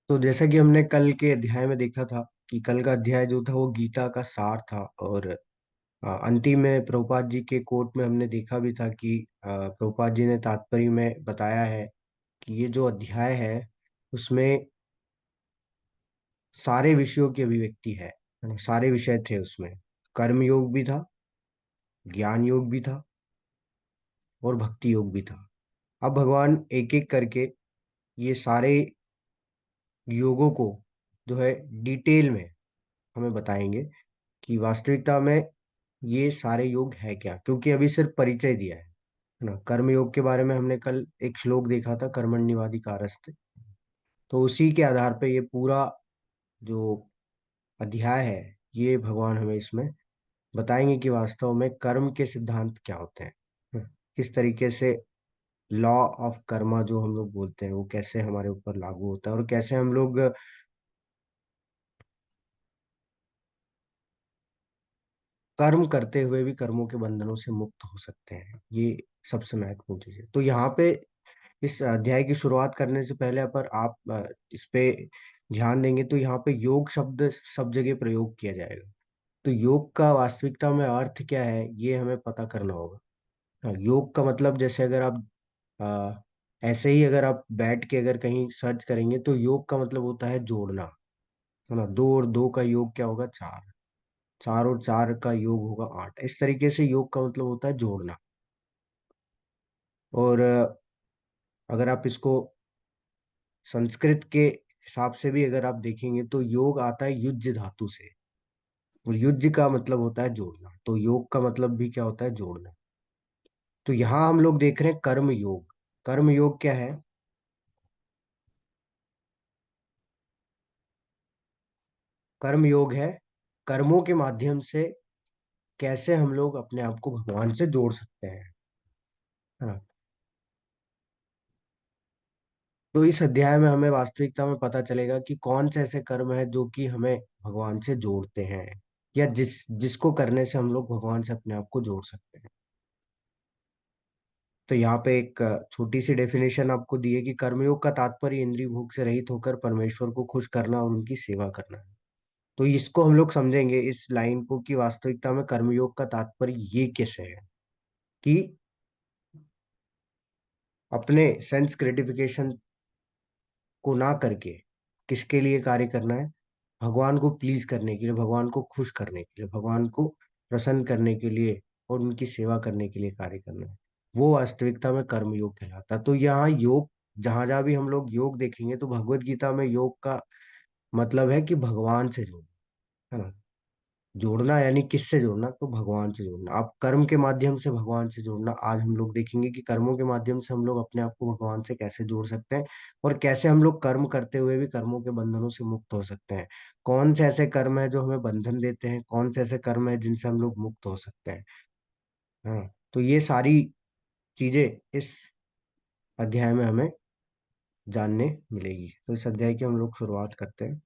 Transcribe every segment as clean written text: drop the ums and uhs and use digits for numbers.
तो जैसा कि हमने कल के अध्याय में देखा था कि कल का अध्याय जो था वो गीता का सार था। और अंतिम में प्रभुपाद जी के कोट में हमने देखा भी था कि प्रभुपाद जी ने तात्पर्य में बताया है कि ये जो अध्याय है उसमें सारे विषयों की अभिव्यक्ति है ना। सारे विषय थे उसमें। कर्म योग भी था, ज्ञान योग भी था और भक्ति योग भी था। अब भगवान एक एक करके ये सारे योगों को जो है डिटेल में हमें बताएंगे कि वास्तविकता में ये सारे योग है क्या, क्योंकि अभी सिर्फ परिचय दिया है ना। कर्म योग के बारे में हमने कल एक श्लोक देखा था, कर्मण्यवाधिकारस्ते। तो उसी के आधार पे ये पूरा जो अध्याय है ये भगवान हमें इसमें बताएंगे कि वास्तव में कर्म के सिद्धांत क्या होते हैं। किस तरीके से लॉ ऑफ कर्मा जो हम लोग बोलते हैं वो कैसे हमारे ऊपर लागू होता है और कैसे हम लोग कर्म करते हुए भी कर्मों के बंधनों से मुक्त हो सकते हैं। ये सबसे महत्वपूर्ण चीज है। तो यहाँ पे इस अध्याय की शुरुआत करने से पहले पर आप इस पे ध्यान देंगे तो यहाँ पे योग शब्द सब जगह प्रयोग किया जाएगा। तो योग का वास्तविकता में अर्थ क्या है ये हमें पता करना होगा। योग का मतलब जैसे अगर आप ऐसे ही अगर आप बैठ के अगर कहीं सर्च करेंगे तो योग का मतलब होता है जोड़ना, है ना। दो और दो का योग क्या होगा? चार। चार और चार का योग होगा आठ। इस तरीके से योग का मतलब होता है जोड़ना। और अगर आप इसको संस्कृत के हिसाब से भी अगर आप देखेंगे तो योग आता है युज्य धातु से। और युज्य का मतलब होता है जोड़ना, तो योग का मतलब भी क्या होता है? जोड़ना। तो यहाँ हम लोग देख रहे हैं कर्म योग। कर्म योग क्या है? कर्म योग है कर्मों के माध्यम से कैसे हम लोग अपने आप को भगवान से जोड़ सकते हैं, है ना। तो इस अध्याय में हमें वास्तविकता में पता चलेगा कि कौन से ऐसे कर्म है जो कि हमें भगवान से जोड़ते हैं, या जिसको करने से हम लोग भगवान से अपने आप को जोड़ सकते हैं। तो यहाँ पे एक छोटी सी डेफिनेशन आपको दी है कि कर्मयोग का तात्पर्य इंद्रिय भोग से रहित होकर परमेश्वर को खुश करना और उनकी सेवा करना है। तो इसको हम लोग समझेंगे इस लाइन को कि वास्तविकता में कर्मयोग का तात्पर्य ये कैसे है कि अपने सेंस ग्रेटिफिकेशन को ना करके किसके लिए कार्य करना है? भगवान को प्लीज करने के लिए, भगवान को खुश करने के लिए, भगवान को प्रसन्न करने के लिए और उनकी सेवा करने के लिए कार्य करना है। वो वास्तविकता में कर्म योग कहलाता है। तो यहाँ योग, जहां जहां भी हम लोग योग देखेंगे तो भगवत गीता में योग का मतलब है कि भगवान से जोड़ना, है ना। जोड़ना यानी किससे जोड़ना? तो भगवान से जोड़ना। आप कर्म के माध्यम से भगवान से जोड़ना, आज हम लोग देखेंगे कि कर्मों के माध्यम से हम लोग अपने आप को भगवान से कैसे जोड़ सकते हैं और कैसे हम लोग कर्म करते हुए भी कर्मों के बंधनों से मुक्त हो सकते हैं। कौन से ऐसे कर्म है जो हमें बंधन देते हैं, कौन से ऐसे कर्म है जिनसे हम लोग मुक्त हो सकते हैं। हाँ, तो ये सारी चीजें इस अध्याय में हमें जानने मिलेगी। तो इस अध्याय की हम लोग शुरुआत करते हैं।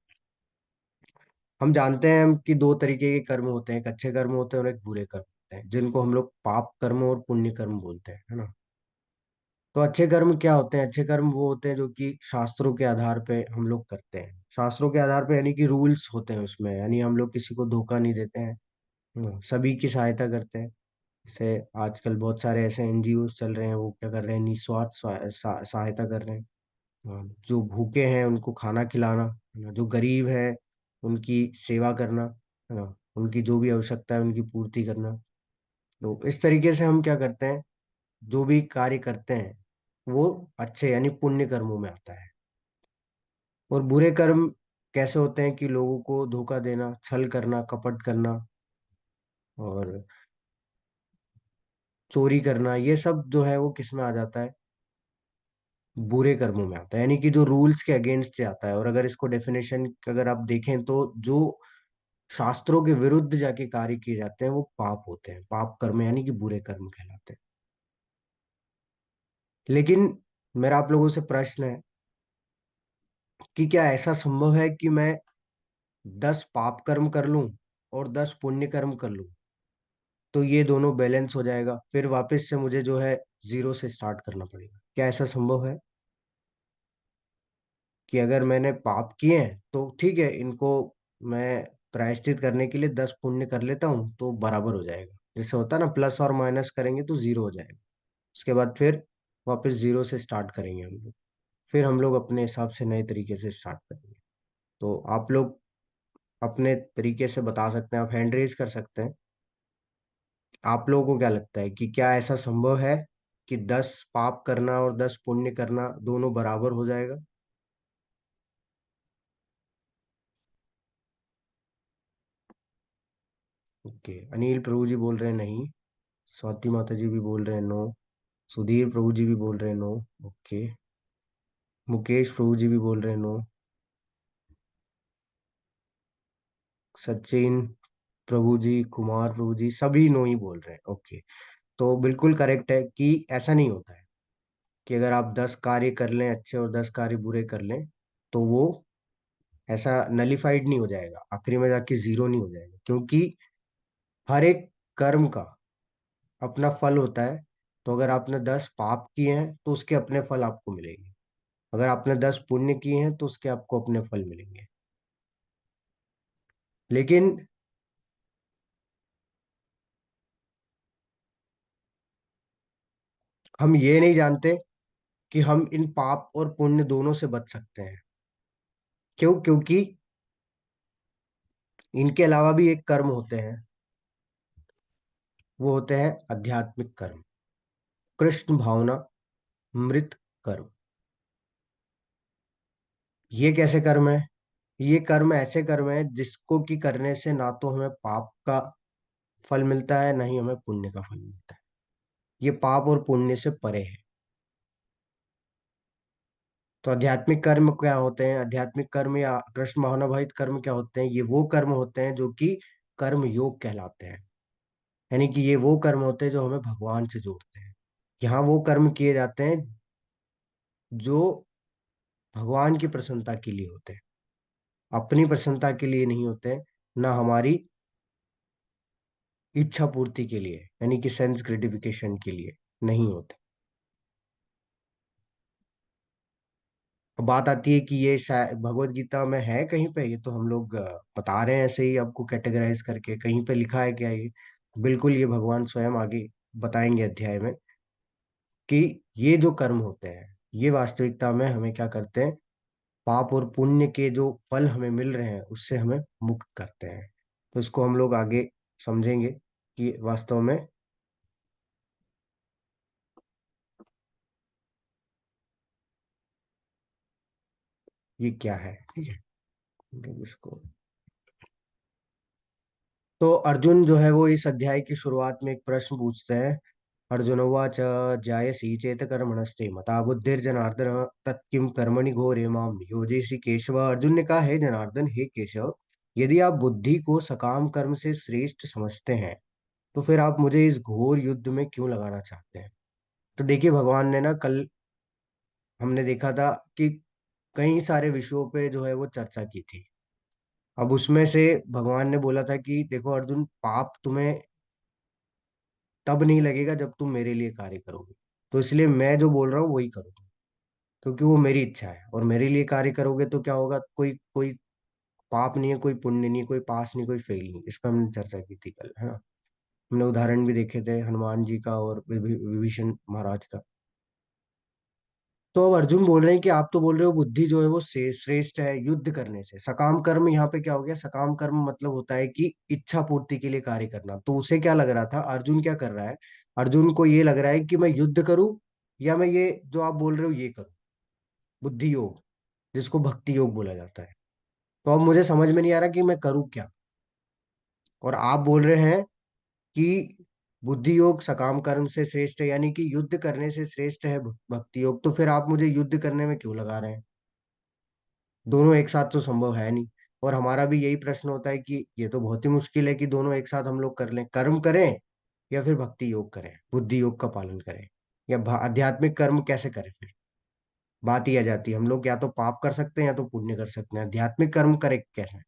हम जानते हैं कि दो तरीके के कर्म होते हैं, एक अच्छे कर्म होते हैं और एक बुरे कर्म होते हैं, जिनको हम लोग पाप कर्म और पुण्य कर्म बोलते हैं, है ना। तो अच्छे कर्म क्या होते हैं? अच्छे कर्म वो होते हैं जो कि शास्त्रों के आधार पे हम लोग करते हैं। शास्त्रों के आधार पे यानी कि रूल्स होते हैं उसमें, यानी हम लोग किसी को धोखा नहीं देते हैं, सभी की सहायता करते हैं। जैसे आजकल बहुत सारे ऐसे एनजीओ चल रहे हैं, वो क्या कर रहे हैं? निस्वार्थ सहायता कर रहे हैं। जो भूखे हैं उनको खाना खिलाना, है ना। जो गरीब है उनकी सेवा करना, है ना। उनकी जो भी आवश्यकता है उनकी पूर्ति करना। तो इस तरीके से हम क्या करते हैं? जो भी कार्य करते हैं वो अच्छे यानी पुण्य कर्मों में आता है। और बुरे कर्म कैसे होते हैं? कि लोगों को धोखा देना, छल करना, कपट करना और चोरी करना, ये सब जो है वो किस में आ जाता है? बुरे कर्मों में आता है, यानी कि जो रूल्स के अगेंस्ट से आता है। और अगर इसको डेफिनेशन अगर आप देखें तो जो शास्त्रों के विरुद्ध जाके कार्य किए जाते हैं वो पाप होते हैं, पाप कर्म यानी कि बुरे कर्म कहलाते हैं। लेकिन मेरा आप लोगों से प्रश्न है कि क्या ऐसा संभव है कि मैं 10 पाप कर्म कर लूं और 10 पुण्य कर्म कर लूं तो ये दोनों बैलेंस हो जाएगा, फिर वापस से मुझे जो है जीरो से स्टार्ट करना पड़ेगा? क्या ऐसा संभव है? कि अगर मैंने पाप किए हैं तो ठीक है, इनको मैं प्रायश्चित करने के लिए 10 पुण्य कर लेता हूँ तो बराबर हो जाएगा। जैसे होता है ना, प्लस और माइनस करेंगे तो जीरो हो जाएगा। उसके बाद फिर वापस जीरो से स्टार्ट करेंगे हम लोग। फिर हम लोग अपने हिसाब से नए तरीके से स्टार्ट करेंगे। तो आप लोग अपने तरीके से बता सकते हैं, आप हैंड रेज कर सकते हैं। आप लोगों को क्या लगता है कि क्या ऐसा संभव है कि 10 पाप करना और 10 पुण्य करना दोनों बराबर हो जाएगा? ओके, अनिल प्रभु जी बोल रहे हैं नहीं। स्वाति माता जी भी बोल रहे हैं नो। सुधीर प्रभु जी भी बोल रहे हैं नो। ओके। मुकेश प्रभु जी भी बोल रहे हैं नो। सचिन प्रभु जी, कुमार प्रभु जी, सभी नो ही बोल रहे हैं। ओके। तो बिल्कुल करेक्ट है कि ऐसा नहीं होता है कि अगर आप 10 कार्य कर लें अच्छे और 10 कार्य बुरे कर लें तो वो ऐसा नलिफाइड नहीं हो जाएगा, आखिरी में जाके जीरो नहीं हो जाएगा। क्योंकि हर एक कर्म का अपना फल होता है। तो अगर आपने 10 पाप किए हैं तो उसके अपने फल आपको मिलेंगे। अगर आपने 10 पुण्य किए हैं तो उसके आपको अपने फल मिलेंगे। लेकिन हम ये नहीं जानते कि हम इन पाप और पुण्य दोनों से बच सकते हैं। क्यों? क्योंकि इनके अलावा भी एक कर्म होते हैं। वो होते हैं आध्यात्मिक कर्म, कृष्ण भावना, मृत कर्म। ये कैसे कर्म है? ये कर्म ऐसे कर्म है जिसको कि करने से ना तो हमें पाप का फल मिलता है, ना ही हमें पुण्य का फल मिलता है। ये पाप और पुण्य से परे है। तो आध्यात्मिक कर्म क्या होते हैं? आध्यात्मिक कर्म या कृष्ण भावनाभावित कर्म क्या होते हैं? ये वो कर्म होते हैं जो कि कर्म योग कहलाते हैं। यानी कि ये वो कर्म होते हैं जो हमें भगवान से जोड़ते हैं। यहाँ वो कर्म किए जाते हैं जो भगवान की प्रसन्नता के लिए होते हैं, अपनी प्रसन्नता के लिए नहीं होते हैं, ना हमारी इच्छा पूर्ति के लिए, यानी कि सेंस ग्रेटिफिकेशन के लिए नहीं होते। अब बात आती है कि ये शायद भगवत गीता में है कहीं पे, ये तो हम लोग बता रहे हैं ऐसे ही आपको कैटेगराइज करके, कहीं पे लिखा है क्या ये? बिल्कुल, ये भगवान स्वयं आगे बताएंगे अध्याय में कि ये जो कर्म होते हैं ये वास्तविकता में हमें क्या करते हैं, पाप और पुण्य के जो फल हमें मिल रहे हैं उससे हमें मुक्त करते हैं। तो इसको हम लोग आगे समझेंगे कि वास्तव में ये क्या है। ठीक है, हम लोग इसको। तो अर्जुन जो है वो इस अध्याय की शुरुआत में एक प्रश्न पूछते हैं। अर्जुन उवाच जायसी चेत कर्मणस्ते मता बुद्धिर्जनार्दन तत्किम कर्मणि घोरे माम योजयसि केशव। अर्जुन ने कहा, है जनार्दन, हे केशव, यदि आप बुद्धि को सकाम कर्म से श्रेष्ठ समझते हैं तो फिर आप मुझे इस घोर युद्ध में क्यों लगाना चाहते हैं? तो देखिए, भगवान ने ना कल हमने देखा था कि कई सारे विषयों पे जो है वो चर्चा की थी। अब उसमें से भगवान ने बोला था कि देखो अर्जुन, पाप तुम्हें तब नहीं लगेगा जब तुम मेरे लिए कार्य करोगे। तो इसलिए मैं जो बोल रहा हूँ वही करो तुम, क्योंकि वो मेरी इच्छा है। और मेरे लिए कार्य करोगे तो क्या होगा? कोई कोई पाप नहीं है, कोई पुण्य नहीं है, कोई पास नहीं, कोई फेल नहीं। इस पर हमने चर्चा की थी कल, है ना। हमने उदाहरण भी देखे थे हनुमान जी का और विभीषण महाराज का। तो अब अर्जुन बोल रहे हैं कि आप तो बोल रहे हो बुद्धि जो है वो श्रेष्ठ है युद्ध करने से। सकाम कर्म यहाँ पे क्या हो गया? सकाम कर्म मतलब होता है कि इच्छा पूर्ति के लिए कार्य करना। तो उसे क्या लग रहा था, अर्जुन क्या कर रहा है, अर्जुन को ये लग रहा है कि मैं युद्ध करूं या मैं ये जो आप बोल रहे हो ये करूं, बुद्धि योग, जिसको भक्ति योग बोला जाता है। तो अब मुझे समझ में नहीं आ रहा कि मैं करूं क्या। और आप बोल रहे हैं कि बुद्धि योग सकाम कर्म से श्रेष्ठ है, यानी कि युद्ध करने से श्रेष्ठ है भक्ति योग। तो फिर आप मुझे युद्ध करने में क्यों लगा रहे हैं? दोनों एक साथ तो संभव है नहीं। और हमारा भी यही प्रश्न होता है कि ये तो बहुत ही मुश्किल है कि दोनों एक साथ हम लोग कर लें, कर्म करें या फिर भक्ति योग करें, बुद्धि योग का पालन करें, या आध्यात्मिक कर्म कैसे करें? फिर बात ही आ जाती है, हम लोग या तो पाप कर सकते हैं या तो पुण्य कर सकते हैं, आध्यात्मिक कर्म करें कैसे?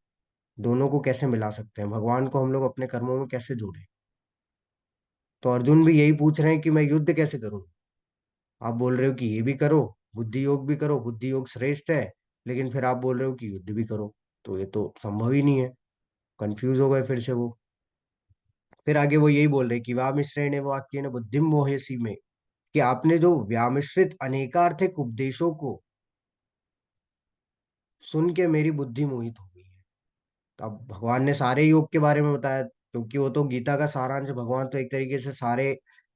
दोनों को कैसे मिला सकते हैं? भगवान को हम लोग अपने कर्मों में कैसे जोड़ें? तो अर्जुन भी यही पूछ रहे हैं कि मैं युद्ध कैसे करूं। आप बोल रहे हो कि ये भी करो, बुद्धि योग भी करो, बुद्धि योग श्रेष्ठ है, लेकिन फिर आप बोल रहे हो कि युद्ध भी करो, तो ये तो संभव ही नहीं है। कंफ्यूज हो गए फिर से वो। फिर आगे वो यही बोल रहे कि व्यामिश्रेण वाक्येन बुद्धिम मोहयसी में, कि आपने जो व्यामिश्रित अनेकार्थिक उपदेशों को सुन के मेरी बुद्धि मोहित हो गई है। तो अब भगवान ने सारे योग के बारे में बताया, क्योंकि वो तो गीता का सारांश, भगवान तो एक तरीके से सारे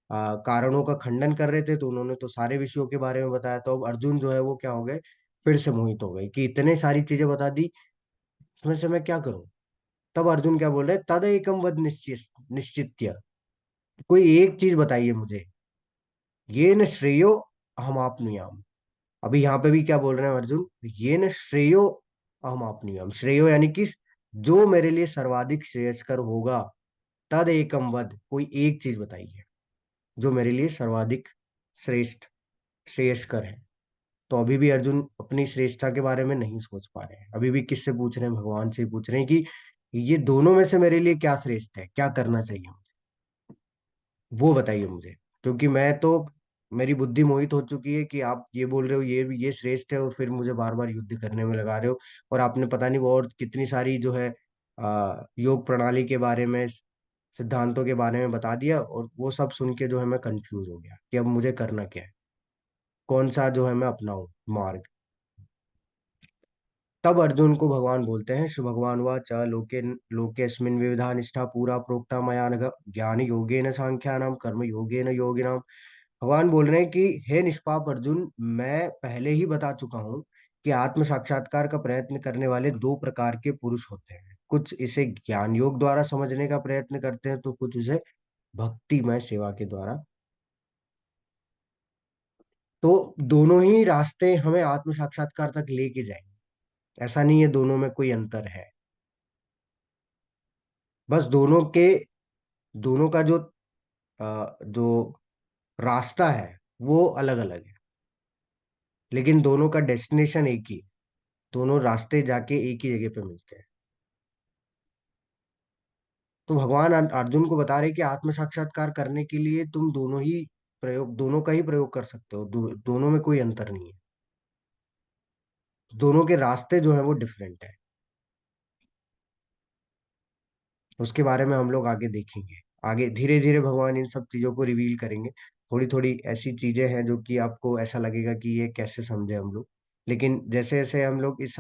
कारणों का खंडन कर रहे थे, तो उन्होंने तो सारे विषयों के बारे में बताया। तो अब अर्जुन जो है वो क्या हो गए, फिर से मोहित हो गए कि इतने सारी चीजें बता दी, इसमें से मैं क्या करूं। तब अर्जुन क्या बोल रहे, तद एकम वद निश्चित्य, कोई एक चीज बताइए मुझे, ये न श्रेयो अहम आपनुयाम। अभी यहाँ पे भी क्या बोल रहे हैं अर्जुन, ये न श्रेयो अहम आपनुयाम, श्रेयो यानी कि जो मेरे लिए सर्वाधिक श्रेयस्कर होगा, तद एकम वद, कोई एक चीज बताइए जो मेरे लिए सर्वाधिक श्रेष्ठ श्रेयस्कर है। तो अभी भी अर्जुन अपनी श्रेष्ठता के बारे में नहीं सोच पा रहे हैं, अभी भी किससे पूछ रहे हैं, भगवान से ही पूछ रहे हैं कि ये दोनों में से मेरे लिए क्या श्रेष्ठ है, क्या करना चाहिए, वो बताइए मुझे। क्योंकि मैं तो, मेरी बुद्धि मोहित हो चुकी है कि आप ये बोल रहे हो ये श्रेष्ठ है, और फिर मुझे बार बार युद्ध करने में लगा रहे हो। और आपने पता नहीं वो और कितनी सारी जो है योग प्रणाली के बारे में, सिद्धांतों के बारे में बता दिया, और वो सब सुन के जो है मैं कंफ्यूज हो गया कि अब मुझे करना क्या है, कौन सा जो है मैं अपनाऊं मार्ग। तब अर्जुन को भगवान बोलते हैं, श्री भगवान वाच लोके लोकेस्मिन् विविधा निष्ठा पूरा प्रोक्ता मया नघ, ज्ञान योगेन सांख्यानाम कर्म योगेन योगिनाम। भगवान बोल रहे हैं कि हे निष्पाप अर्जुन, मैं पहले ही बता चुका हूं कि आत्म साक्षात्कार का प्रयत्न करने वाले दो प्रकार के पुरुष होते हैं। कुछ इसे ज्ञान योग द्वारा समझने का प्रयत्न करते हैं, तो कुछ इसे भक्तिमय सेवा के द्वारा। तो दोनों ही रास्ते हमें आत्म साक्षात्कार तक लेके जाएंगे, ऐसा नहीं है दोनों में कोई अंतर है। बस दोनों का जो रास्ता है वो अलग अलग है, लेकिन दोनों का डेस्टिनेशन एक ही है। दोनों रास्ते जाके एक ही जगह पे मिलते हैं। तो भगवान अर्जुन को बता रहे कि आत्म साक्षात्कार करने के लिए तुम दोनों का ही प्रयोग कर सकते हो, दोनों में कोई अंतर नहीं है। दोनों के रास्ते जो है वो डिफरेंट है। उसके बारे में हम लोग आगे देखेंगे। आगे धीरे धीरे भगवान इन सब चीजों को रिवील करेंगे। थोड़ी थोड़ी ऐसी चीजें हैं जो कि आपको ऐसा लगेगा कि ये कैसे समझे हम लोग, लेकिन जैसे जैसे हम लोग इस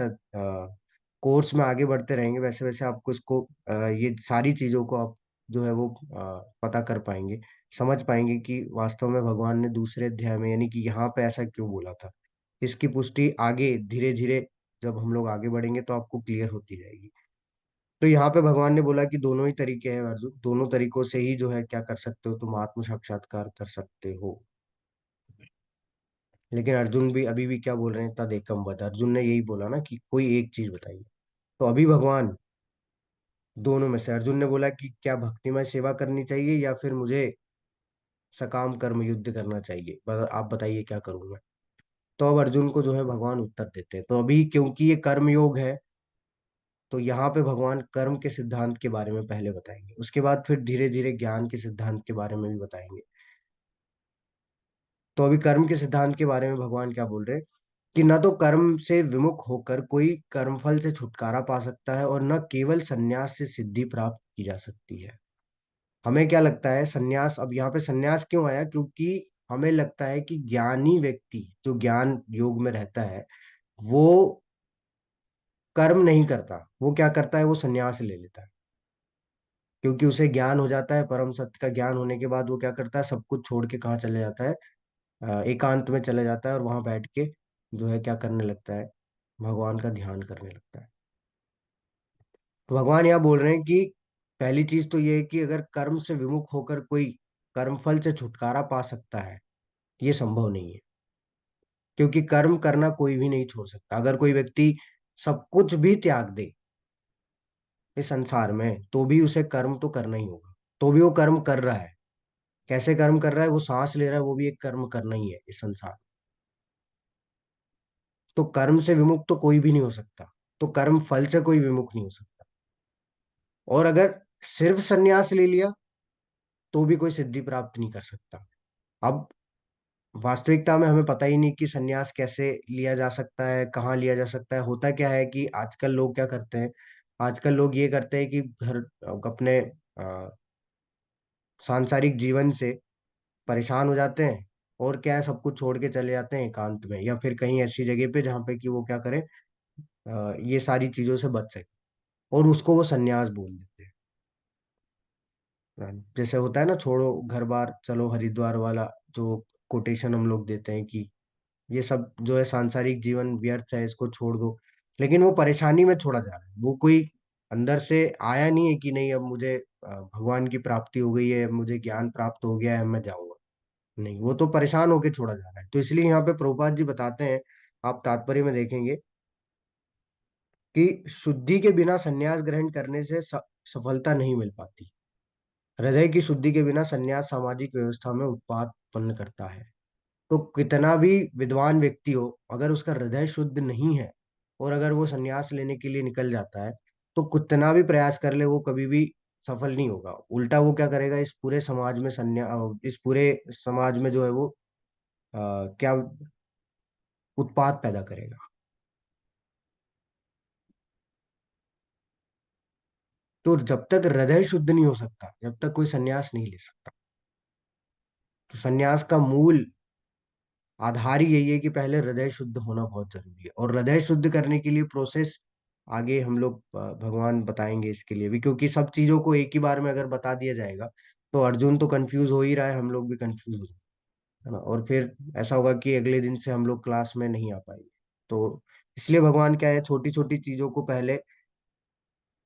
कोर्स में आगे बढ़ते रहेंगे, वैसे वैसे आपको इसको ये सारी चीजों को आप जो है वो पता कर पाएंगे, समझ पाएंगे कि वास्तव में भगवान ने दूसरे अध्याय में, यानी कि यहाँ पे ऐसा क्यों बोला था। इसकी पुष्टि आगे धीरे धीरे जब हम लोग आगे बढ़ेंगे तो आपको क्लियर होती जाएगी। तो यहाँ पे भगवान ने बोला कि दोनों ही तरीके हैं अर्जुन, दोनों तरीकों से ही जो है क्या कर सकते हो, तुम आत्म साक्षात्कार कर सकते हो। लेकिन अर्जुन भी अभी भी क्या बोल रहे हैं, तदेकम वद, अर्जुन ने यही बोला ना कि कोई एक चीज बताइए। तो अभी भगवान दोनों में से, अर्जुन ने बोला कि क्या भक्तिमय सेवा करनी चाहिए या फिर मुझे सकाम कर्म युद्ध करना चाहिए, आप बताइए क्या करूं मैं। तो अब अर्जुन को जो है भगवान उत्तर देते हैं। तो अभी क्योंकि ये कर्म योग है, तो यहाँ पे भगवान कर्म के सिद्धांत के बारे में पहले बताएंगे, उसके बाद फिर धीरे धीरे ज्ञान के सिद्धांत के बारे में भी बताएंगे। तो अभी कर्म के सिद्धांत के बारे में भगवान क्या बोल रहे हैं, कि न तो कर्म से विमुख होकर कोई कर्मफल से छुटकारा पा सकता है, और न केवल संन्यास से सिद्धि प्राप्त की जा सकती है। हमें क्या लगता है संन्यास, अब यहाँ पे संन्यास क्यों आया, क्योंकि हमें लगता है कि ज्ञानी व्यक्ति जो ज्ञान योग में रहता है, वो कर्म नहीं करता, वो क्या करता है, वो संन्यास ले लेता है। क्योंकि उसे ज्ञान हो जाता है, परम सत्य का ज्ञान होने के बाद वो क्या करता है, सब कुछ छोड़ के कहाँ चले जाता है, एकांत में चले जाता है, और वहां बैठ के जो है क्या करने लगता है, भगवान का ध्यान करने लगता है। तो भगवान यहाँ बोल रहे हैं कि पहली चीज तो ये है कि अगर कर्म से विमुख होकर कोई कर्मफल से छुटकारा पा सकता है, ये संभव नहीं है। क्योंकि कर्म करना कोई भी नहीं छोड़ सकता। अगर कोई व्यक्ति सब कुछ भी त्याग दे इस संसार में, तो भी उसे कर्म तो करना ही होगा। तो भी वो कर्म कर रहा है। कैसे कर्म कर रहा है, वो सांस ले रहा है, वो भी एक कर्म करना ही है इस संसार में। तो कर्म से विमुक्त तो कोई भी नहीं हो सकता, तो कर्म फल से कोई विमुख नहीं हो सकता। और अगर सिर्फ संन्यास ले लिया तो भी कोई सिद्धि प्राप्त नहीं कर सकता। अब वास्तविकता में हमें पता ही नहीं कि संन्यास कैसे लिया जा सकता है, कहाँ लिया जा सकता है। होता क्या है कि आजकल लोग क्या करते हैं, आजकल लोग ये करते हैं कि घर अपने सांसारिक जीवन से परेशान हो जाते हैं, और क्या है, सब कुछ छोड़ के चले जाते हैं एकांत में, या फिर कहीं ऐसी जगह पे जहाँ पे कि वो क्या करें, ये सारी चीजों से बच सके, और उसको वो संन्यास बोल देते हैं। जैसे होता है ना, छोड़ो घर बार चलो हरिद्वार वाला जो कोटेशन हम लोग देते हैं कि ये सब जो है सांसारिक जीवन व्यर्थ है, इसको छोड़ दो। लेकिन वो परेशानी में छोड़ा जा रहा है, वो कोई अंदर से आया नहीं है कि नहीं अब मुझे भगवान की प्राप्ति हो गई है, अब मुझे ज्ञान प्राप्त हो गया है, मैं जाऊंगा। नहीं, वो तो परेशान होके छोड़ा जा रहा है। तो इसलिए यहाँ पे प्रभुपाद जी बताते हैं, आप तात्पर्य में देखेंगे कि शुद्धि के बिना संन्यास ग्रहण करने से सफलता नहीं मिल पाती। हृदय की शुद्धि के बिना संन्यास सामाजिक व्यवस्था में उत्पात उत्पन्न करता है। तो कितना भी विद्वान व्यक्ति हो, अगर उसका हृदय शुद्ध नहीं है, और अगर वो संन्यास लेने के लिए निकल जाता है, तो कितना भी प्रयास कर ले वो कभी भी सफल नहीं होगा। उल्टा वो क्या करेगा, इस पूरे समाज में इस पूरे समाज में जो है वो क्या उत्पात पैदा करेगा। तो जब तक हृदय शुद्ध नहीं हो सकता, जब तक कोई संन्यास नहीं ले सकता। तो संन्यास का मूल आधार ही यही है कि पहले हृदय शुद्ध होना बहुत जरूरी है, और हृदय शुद्ध करने के लिए प्रोसेस आगे हम लोग भगवान बताएंगे इसके लिए भी, क्योंकि सब चीजों को एक ही बार में अगर बता दिया जाएगा तो अर्जुन तो कंफ्यूज हो ही रहा है, हम लोग भी कंफ्यूज हो जाएंगे, है ना। और फिर ऐसा होगा कि अगले दिन से हम लोग क्लास में नहीं आ पाएंगे। तो इसलिए भगवान क्या है, छोटी छोटी चीजों को पहले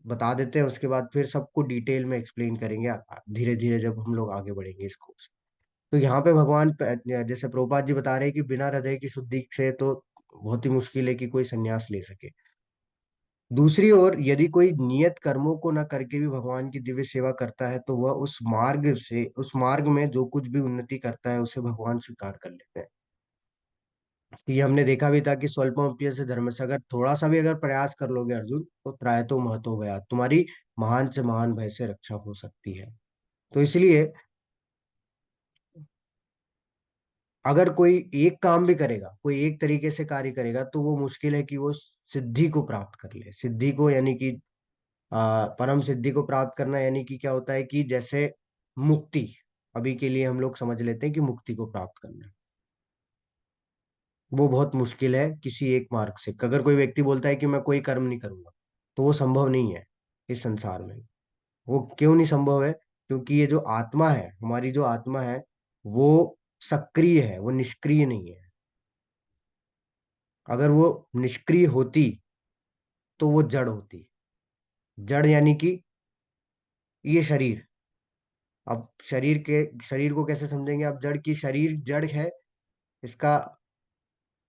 बता देते हैं, उसके बाद फिर सबको डिटेल में एक्सप्लेन करेंगे धीरे धीरे जब हम लोग आगे बढ़ेंगे इस कोर्स। तो यहाँ पे भगवान जैसे प्रभुपाद जी बता रहे हैं कि बिना हृदय की शुद्धि से तो बहुत ही मुश्किल है कि कोई संन्यास ले सके। दूसरी ओर यदि कोई नियत कर्मों को न करके भी भगवान की दिव्य सेवा करता है, तो वह उस मार्ग में जो कुछ भी उन्नति करता है उसे भगवान स्वीकार कर लेते हैं। ये हमने देखा भी था कि स्वल्पमप्य से धर्म से, अगर थोड़ा सा भी अगर प्रयास कर लोगे अर्जुन, तो त्रायतो महतो भया, तुम्हारी महान से महान भय से रक्षा हो सकती है। तो इसलिए अगर कोई एक काम भी करेगा, कोई एक तरीके से कार्य करेगा, तो वो मुश्किल है कि वो सिद्धि को प्राप्त कर ले। सिद्धि को यानी कि परम सिद्धि को प्राप्त करना, यानी कि क्या होता है कि जैसे मुक्ति, अभी के लिए हम लोग समझ लेते हैं कि मुक्ति को प्राप्त करना, वो बहुत मुश्किल है किसी एक मार्ग से। अगर कोई व्यक्ति बोलता है कि मैं कोई कर्म नहीं करूंगा, तो वो संभव नहीं है इस संसार में। वो क्यों नहीं संभव है? क्योंकि ये जो आत्मा है, हमारी जो आत्मा है, वो सक्रिय है, वो निष्क्रिय नहीं है। अगर वो निष्क्रिय होती तो वो जड़ होती। जड़ यानी कि ये शरीर। अब शरीर को कैसे समझेंगे आप? जड़ की शरीर जड़ है, इसका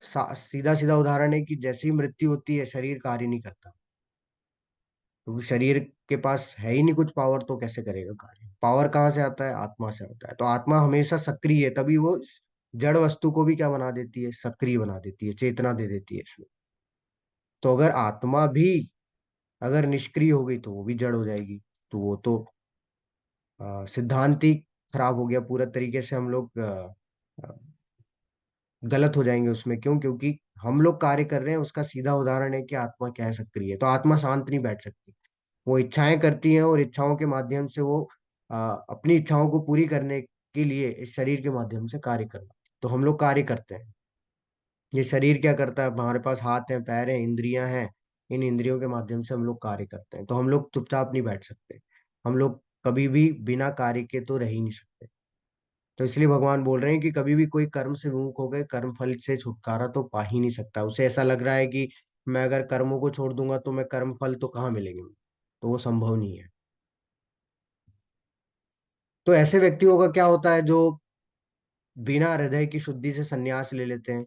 सीधा सीधा उदाहरण है कि जैसे ही मृत्यु होती है शरीर कार्य नहीं करता, क्योंकि शरीर के पास है ही नहीं कुछ पावर, तो कैसे करेगा कार्य? पावर कहाँ से आता है? आत्मा से आता है। तो आत्मा हमेशा सक्रिय है, तभी वो इस जड़ वस्तु को भी क्या बना देती है? सक्रिय बना देती है, चेतना दे देती है इसमें। तो अगर आत्मा भी अगर निष्क्रिय हो गई तो वो भी जड़ हो जाएगी। तो वो तो सिद्धांत ही खराब हो गया पूरा तरीके से। हम लोग अ, गलत हो जाएंगे उसमें। क्यों? क्योंकि हम लोग कार्य कर रहे हैं, उसका सीधा उदाहरण है कि आत्मा क्या है, सक्रिय है। तो आत्मा शांत नहीं बैठ सकती, वो इच्छाएं करती हैं, और इच्छाओं के माध्यम से वो अपनी इच्छाओं को पूरी करने के लिए इस शरीर के माध्यम से कार्य करना। तो हम लोग कार्य करते हैं। ये शरीर क्या करता है? हमारे पास हाथ हैं, पैर हैं, इंद्रियां हैं। इन इंद्रियों के माध्यम से हम लोग कार्य करते हैं। तो हम लोग चुपचाप नहीं बैठ सकते, हम लोग कभी भी बिना कार्य के तो रह ही नहीं सकते। तो इसलिए भगवान बोल रहे हैं कि कभी भी कोई कर्म से विमुख हो गए, कर्म फल से छुटकारा तो पा ही नहीं सकता। उसे ऐसा लग रहा है कि मैं अगर कर्मों को छोड़ दूंगा तो मैं कर्म फल तो कहाँ मिलेंगे, तो वो संभव नहीं है। तो ऐसे व्यक्तियों का क्या होता है जो बिना हृदय की शुद्धि से संन्यास ले लेते हैं?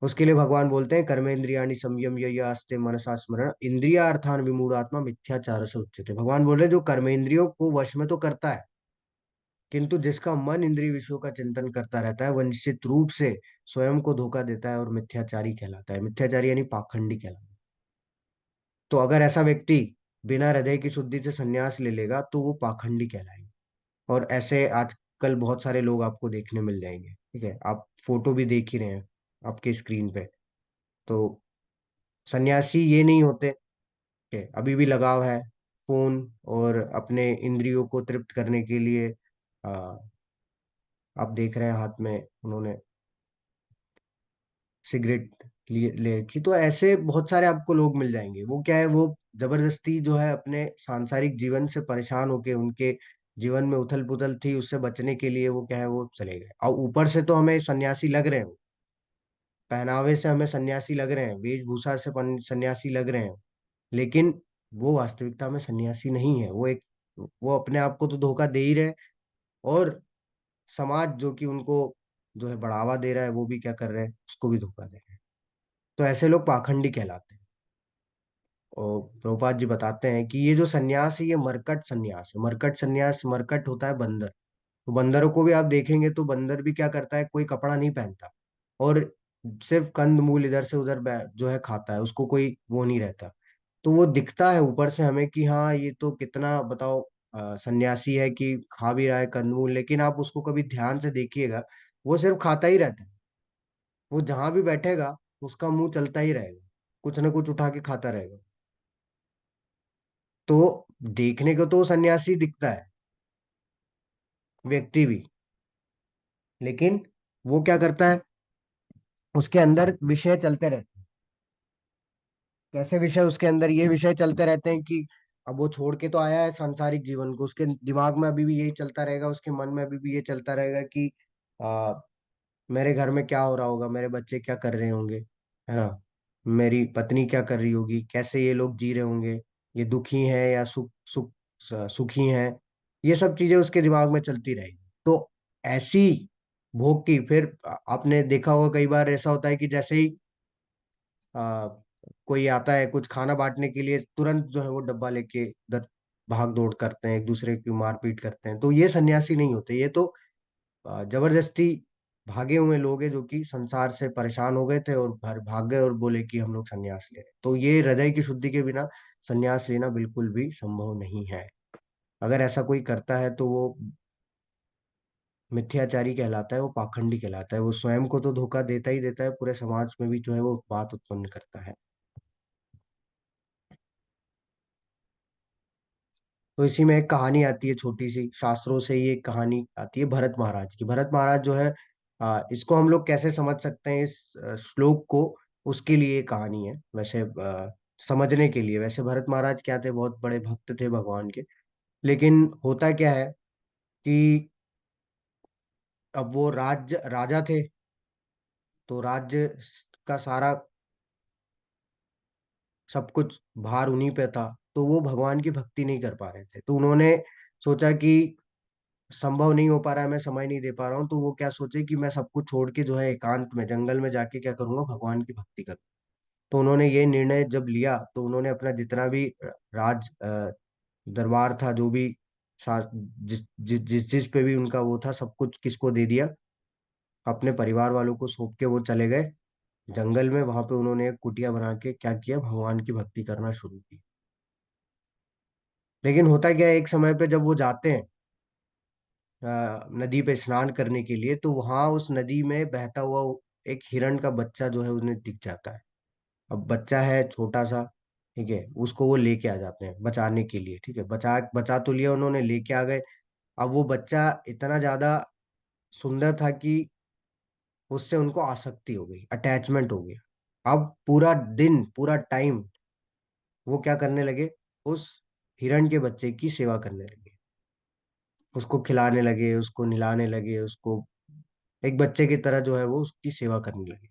उसके लिए भगवान बोलते हैं कर्मेंद्रियाणि संयम ये आस्ते मनसा स्मरण इंद्रिया अर्थान विमूढ़ात्मा मिथ्याचार से उच्यते। भगवान बोल रहे हैं जो कर्मेंद्रियों को वश में तो करता है, किंतु जिसका मन इंद्रिय विषयों का चिंतन करता रहता है, वह निश्चित रूप से स्वयं को धोखा देता है और मिथ्याचारी कहलाता है। मिथ्याचारी यानी पाखंडी कहलाता है। तो अगर ऐसा व्यक्ति बिना हृदय की शुद्धि से संन्यास ले लेगा तो वो पाखंडी कहलाएगा। और ऐसे आजकल बहुत सारे लोग आपको देखने मिल जाएंगे। ठीक है, आप फोटो भी देख ही रहे हैं आपके स्क्रीन पे। तो सन्यासी ये नहीं होते। ठीक है, अभी भी लगाव है फोन और अपने इंद्रियों को तृप्त करने के लिए। आ, आप देख रहे हैं हाथ में उन्होंने सिगरेट ले रखी। तो ऐसे बहुत सारे आपको लोग मिल जाएंगे। वो क्या है, वो जबरदस्ती जो है अपने सांसारिक जीवन से परेशान होके, उनके जीवन में उथल पुथल थी, उससे बचने के लिए वो क्या है, वो चले गए। और ऊपर से तो हमें सन्यासी लग रहे हैं, पहनावे से हमें सन्यासी लग रहे हैं, वेशभूषा से सन्यासी लग रहे हैं, लेकिन वो वास्तविकता में सन्यासी नहीं है। वो अपने आप को तो धोखा दे ही रहे, और समाज जो कि उनको जो है बढ़ावा दे रहा है, वो भी क्या कर रहे हैं, उसको भी धोखा दे रहे हैं। तो ऐसे लोग पाखंडी कहलाते हैं। और प्रभुपाद जी बताते हैं कि ये जो सन्यास है, ये मरकट सन्यास है। मरकट सन्यास, मरकट होता है बंदर। तो बंदरों को भी आप देखेंगे तो बंदर भी क्या करता है, कोई कपड़ा नहीं पहनता, और सिर्फ कंद मूल इधर से उधर जो है खाता है, उसको कोई वो नहीं रहता। तो वो दिखता है ऊपर से हमें कि हाँ ये तो कितना बताओ सन्यासी है कि खा भी रहा है कंदमूल, लेकिन आप उसको कभी ध्यान से देखिएगा, वो सिर्फ खाता ही रहता है। वो जहां भी बैठेगा उसका मुंह चलता ही रहेगा, कुछ ना कुछ उठा के खाता रहेगा। तो देखने को तो वो सन्यासी दिखता है, व्यक्ति भी, लेकिन वो क्या करता है, उसके अंदर विषय चलते रहते हैं। कैसे विषय, उसके अंदर ये विषय चलते रहते हैं कि अब वो छोड़ के तो आया है सांसारिक जीवन को, उसके दिमाग में अभी भी यही चलता रहेगा, उसके मन में अभी भी ये चलता रहेगा कि आ, मेरे घर में क्या हो रहा होगा, मेरे बच्चे क्या कर रहे होंगे, है ना, मेरी पत्नी क्या कर रही होगी, कैसे ये लोग जी रहे होंगे, ये दुखी हैं या सुखी हैं। ये सब चीजें उसके दिमाग में चलती रहेगी। तो ऐसी भोग की फिर आपने देखा होगा, कई बार ऐसा होता है कि जैसे ही आ, कोई आता है कुछ खाना बांटने के लिए, तुरंत जो है वो डब्बा लेके उधर भाग दौड़ करते हैं, एक दूसरे की मारपीट करते हैं। तो ये सन्यासी नहीं होते, ये तो जबरदस्ती भागे हुए लोग हैं, जो कि संसार से परेशान हो गए थे और भाग गए और बोले कि हम लोग संन्यास ले रहे हैं। तो ये हृदय की शुद्धि के बिना संन्यास लेना बिल्कुल भी संभव नहीं है। अगर ऐसा कोई करता है तो वो मिथ्याचारी कहलाता है, वो पाखंडी कहलाता है। वो स्वयं को तो धोखा देता ही देता है, पूरे समाज में भी जो है वो बात उत्पन्न करता है। तो इसी में एक कहानी आती है छोटी सी, शास्त्रों से ये कहानी आती है भरत महाराज की। भरत महाराज जो है, इसको हम लोग कैसे समझ सकते हैं इस श्लोक को, उसके लिए ये कहानी है। वैसे समझने के लिए, वैसे भरत महाराज क्या थे, बहुत बड़े भक्त थे भगवान के। लेकिन होता क्या है कि अब वो राज्य राजा थे, तो राज्य का सारा सब कुछ भार उन्हीं पे था। तो वो भगवान की भक्ति नहीं कर पा रहे थे। तो उन्होंने सोचा कि संभव नहीं हो पा रहा है, मैं समय नहीं दे पा रहा हूँ, तो वो क्या सोचे कि मैं सब कुछ छोड़ के जो है एकांत में जंगल में जाके क्या करूंगा, भगवान की भक्ति करूँ। तो उन्होंने ये निर्णय जब लिया, तो उन्होंने अपना जितना भी राज दरबार था, जो भी जिस पे भी उनका वो था, सब कुछ किसको दे दिया, अपने परिवार वालों को सौंप के वो चले गए जंगल में। वहां पे उन्होंने एक कुटिया बना के क्या किया, भगवान की भक्ति करना शुरू की। लेकिन होता क्या है, एक समय पे जब वो जाते हैं नदी पे स्नान करने के लिए, तो वहां उस नदी में बहता हुआ एक हिरण का बच्चा जो है उन्हें दिख जाता है। अब बच्चा है छोटा सा, ठीक है, उसको वो लेके आ जाते हैं बचाने के लिए। ठीक है, बचा बचा तो लिया उन्होंने, लेके आ गए। अब वो बच्चा इतना ज्यादा सुंदर था कि उससे उनको आसक्ति हो गई, अटैचमेंट हो गया। अब पूरा दिन पूरा टाइम वो क्या करने लगे, उस हिरण के बच्चे की सेवा करने लगे, उसको खिलाने लगे, उसको नहलाने लगे, उसको एक बच्चे की तरह जो है वो उसकी सेवा करने लगे।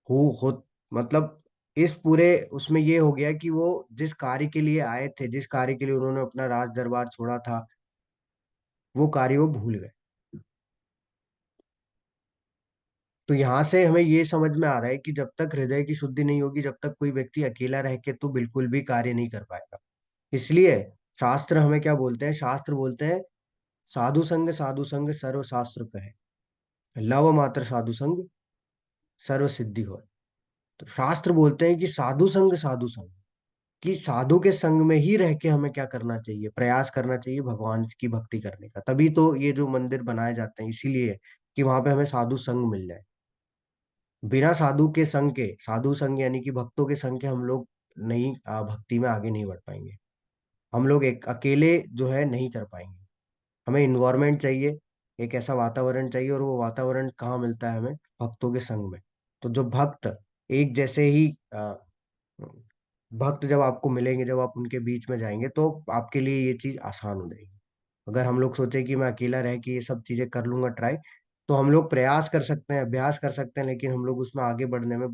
हो मतलब इस पूरे उसमें ये हो गया कि वो जिस कार्य के लिए आए थे, जिस कार्य के लिए उन्होंने अपना राज दरबार छोड़ा था, वो कार्य वो भूल गए। तो यहाँ से हमें ये समझ में आ रहा है कि जब तक हृदय की शुद्धि नहीं होगी, जब तक कोई व्यक्ति अकेला रह के तो बिल्कुल भी कार्य नहीं कर पाएगा। इसलिए शास्त्र हमें क्या बोलते हैं, शास्त्र बोलते हैं साधु संग सर्व शास्त्र कहे, लव मात्र साधु संग सर्व सिद्धि हो। तो शास्त्र बोलते हैं कि साधु संग कि साधु के संग में ही रह के हमें क्या करना चाहिए, प्रयास करना चाहिए भगवान की भक्ति करने का। तभी तो ये जो मंदिर बनाए जाते हैं इसीलिए कि वहां पे हमें साधु संग मिल जाए। बिना साधु के संग के, साधु संग यानी कि भक्तों के संग के, हम लोग नहीं भक्ति में आगे नहीं बढ़ पाएंगे। हम लोग एक अकेले जो है नहीं कर पाएंगे। हमें इन्वायरमेंट चाहिए, एक ऐसा वातावरण चाहिए, और वो वातावरण कहाँ मिलता है हमें? भक्तों के संग में। तो जो भक्त एक जैसे ही भक्त जब आपको मिलेंगे, जब आप उनके बीच में जाएंगे, तो आपके लिए ये चीज आसान हो जाएगी। अगर हम लोग सोचे कि मैं अकेला रह के ये सब चीजें कर लूंगा ट्राई, तो हम लोग प्रयास कर सकते हैं, अभ्यास कर सकते हैं, लेकिन हम लोग उसमें आगे बढ़ने में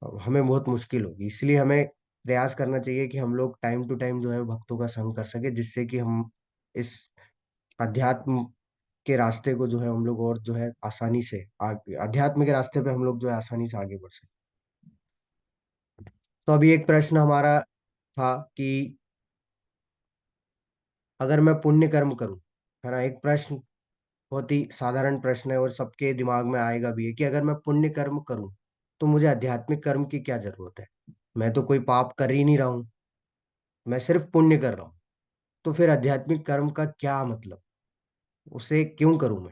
हमें बहुत मुश्किल होगी। इसलिए हमें प्रयास करना चाहिए कि हम लोग टाइम टू टाइम जो है भक्तों का संग कर सके, जिससे कि हम इस अध्यात्म के रास्ते को जो है हम लोग और जो है आसानी से आगे, अध्यात्म के रास्ते पे हम लोग जो है आसानी से आगे बढ़ सके। तो अभी एक प्रश्न हमारा था कि अगर मैं पुण्य कर्म करूं, है ना, एक प्रश्न बहुत ही साधारण प्रश्न है और सबके दिमाग में आएगा भी है कि अगर मैं पुण्य कर्म करूं तो मुझे आध्यात्मिक कर्म की क्या जरूरत है? मैं तो कोई पाप कर ही नहीं रहा हूं, मैं सिर्फ पुण्य कर रहा हूं, तो फिर आध्यात्मिक कर्म का क्या मतलब? उसे क्यों करूं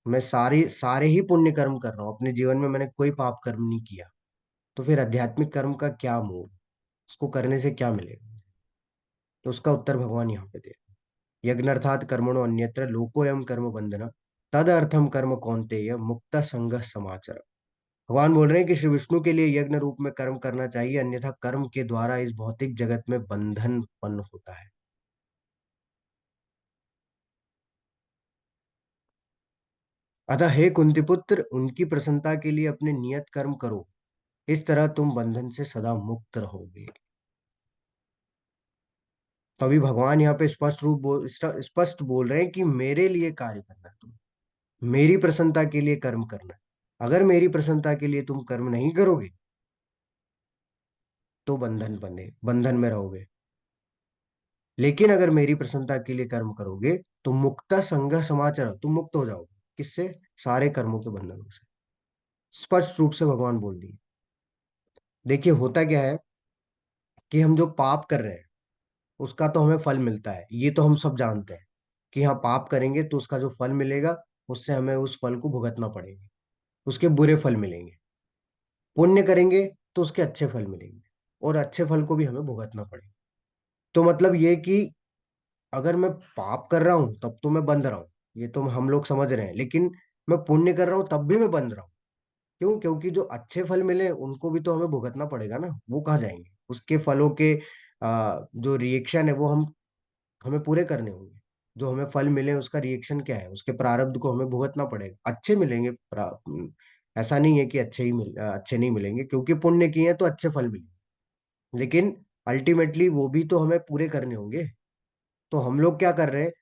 मैं सारी सारे ही पुण्य कर्म कर रहा हूँ, अपने जीवन में मैंने कोई पाप कर्म नहीं किया, तो फिर आध्यात्मिक कर्म का क्या मोल? उसको करने से क्या मिलेगा? तो उसका उत्तर भगवान यहाँ पे दे, यज्ञर्थात कर्मणो अन्यत्र लोकोयम कर्म बंधन तद अर्थम कर्म कौन्तेय मुक्त संग समाचर। भगवान बोल रहे हैं कि श्री विष्णु के लिए यज्ञ रूप में कर्म करना चाहिए, अन्यथा कर्म के द्वारा इस भौतिक जगत में बंधन उत्पन्न होता है। अतः हे कुंती पुत्र, उनकी प्रसन्नता के लिए अपने नियत कर्म करो, इस तरह तुम बंधन से सदा मुक्त रहोगे। तो अभी भगवान यहाँ पे स्पष्ट बोल रहे हैं कि मेरे लिए कार्य करना है तुम, मेरी प्रसन्नता के लिए कर्म करना है। अगर मेरी प्रसन्नता के लिए तुम कर्म नहीं करोगे तो बंधन में रहोगे। लेकिन अगर मेरी प्रसन्नता के लिए कर्म करोगे तो मुक्ता संग समाचार, तुम मुक्त हो जाओगे। किससे? सारे कर्मों के बंधनों से। स्पष्ट रूप से भगवान बोल दिए। देखिए होता क्या है कि हम जो पाप कर रहे हैं उसका तो हमें फल मिलता है, ये तो हम सब जानते हैं कि हाँ, पाप करेंगे तो उसका जो फल मिलेगा उससे हमें उस फल को भुगतना पड़ेगा, उसके बुरे फल मिलेंगे। पुण्य करेंगे तो उसके अच्छे फल मिलेंगे, और अच्छे फल को भी हमें भुगतना पड़ेगा। तो मतलब ये कि अगर मैं पाप कर रहा हूं तब तो मैं बंध रहा हूँ, ये तो हम लोग समझ रहे हैं, लेकिन मैं पुण्य कर रहा हूँ तब भी मैं बंध रहा हूँ। क्यों? क्योंकि जो अच्छे फल मिले उनको भी तो हमें भुगतना पड़ेगा ना, वो कहाँ जाएंगे? उसके फलों के जो रिएक्शन है वो हमें पूरे करने होंगे। जो हमें फल मिले उसका रिएक्शन क्या है, उसके प्रारब्ध को हमें भुगतना पड़ेगा। अच्छे मिलेंगे ऐसा नहीं है कि अच्छे नहीं मिलेंगे, क्योंकि पुण्य किए हैं तो अच्छे फल मिलेंगे, लेकिन अल्टीमेटली वो भी तो हमें पूरे करने होंगे। तो हम लोग क्या कर रहे हैं?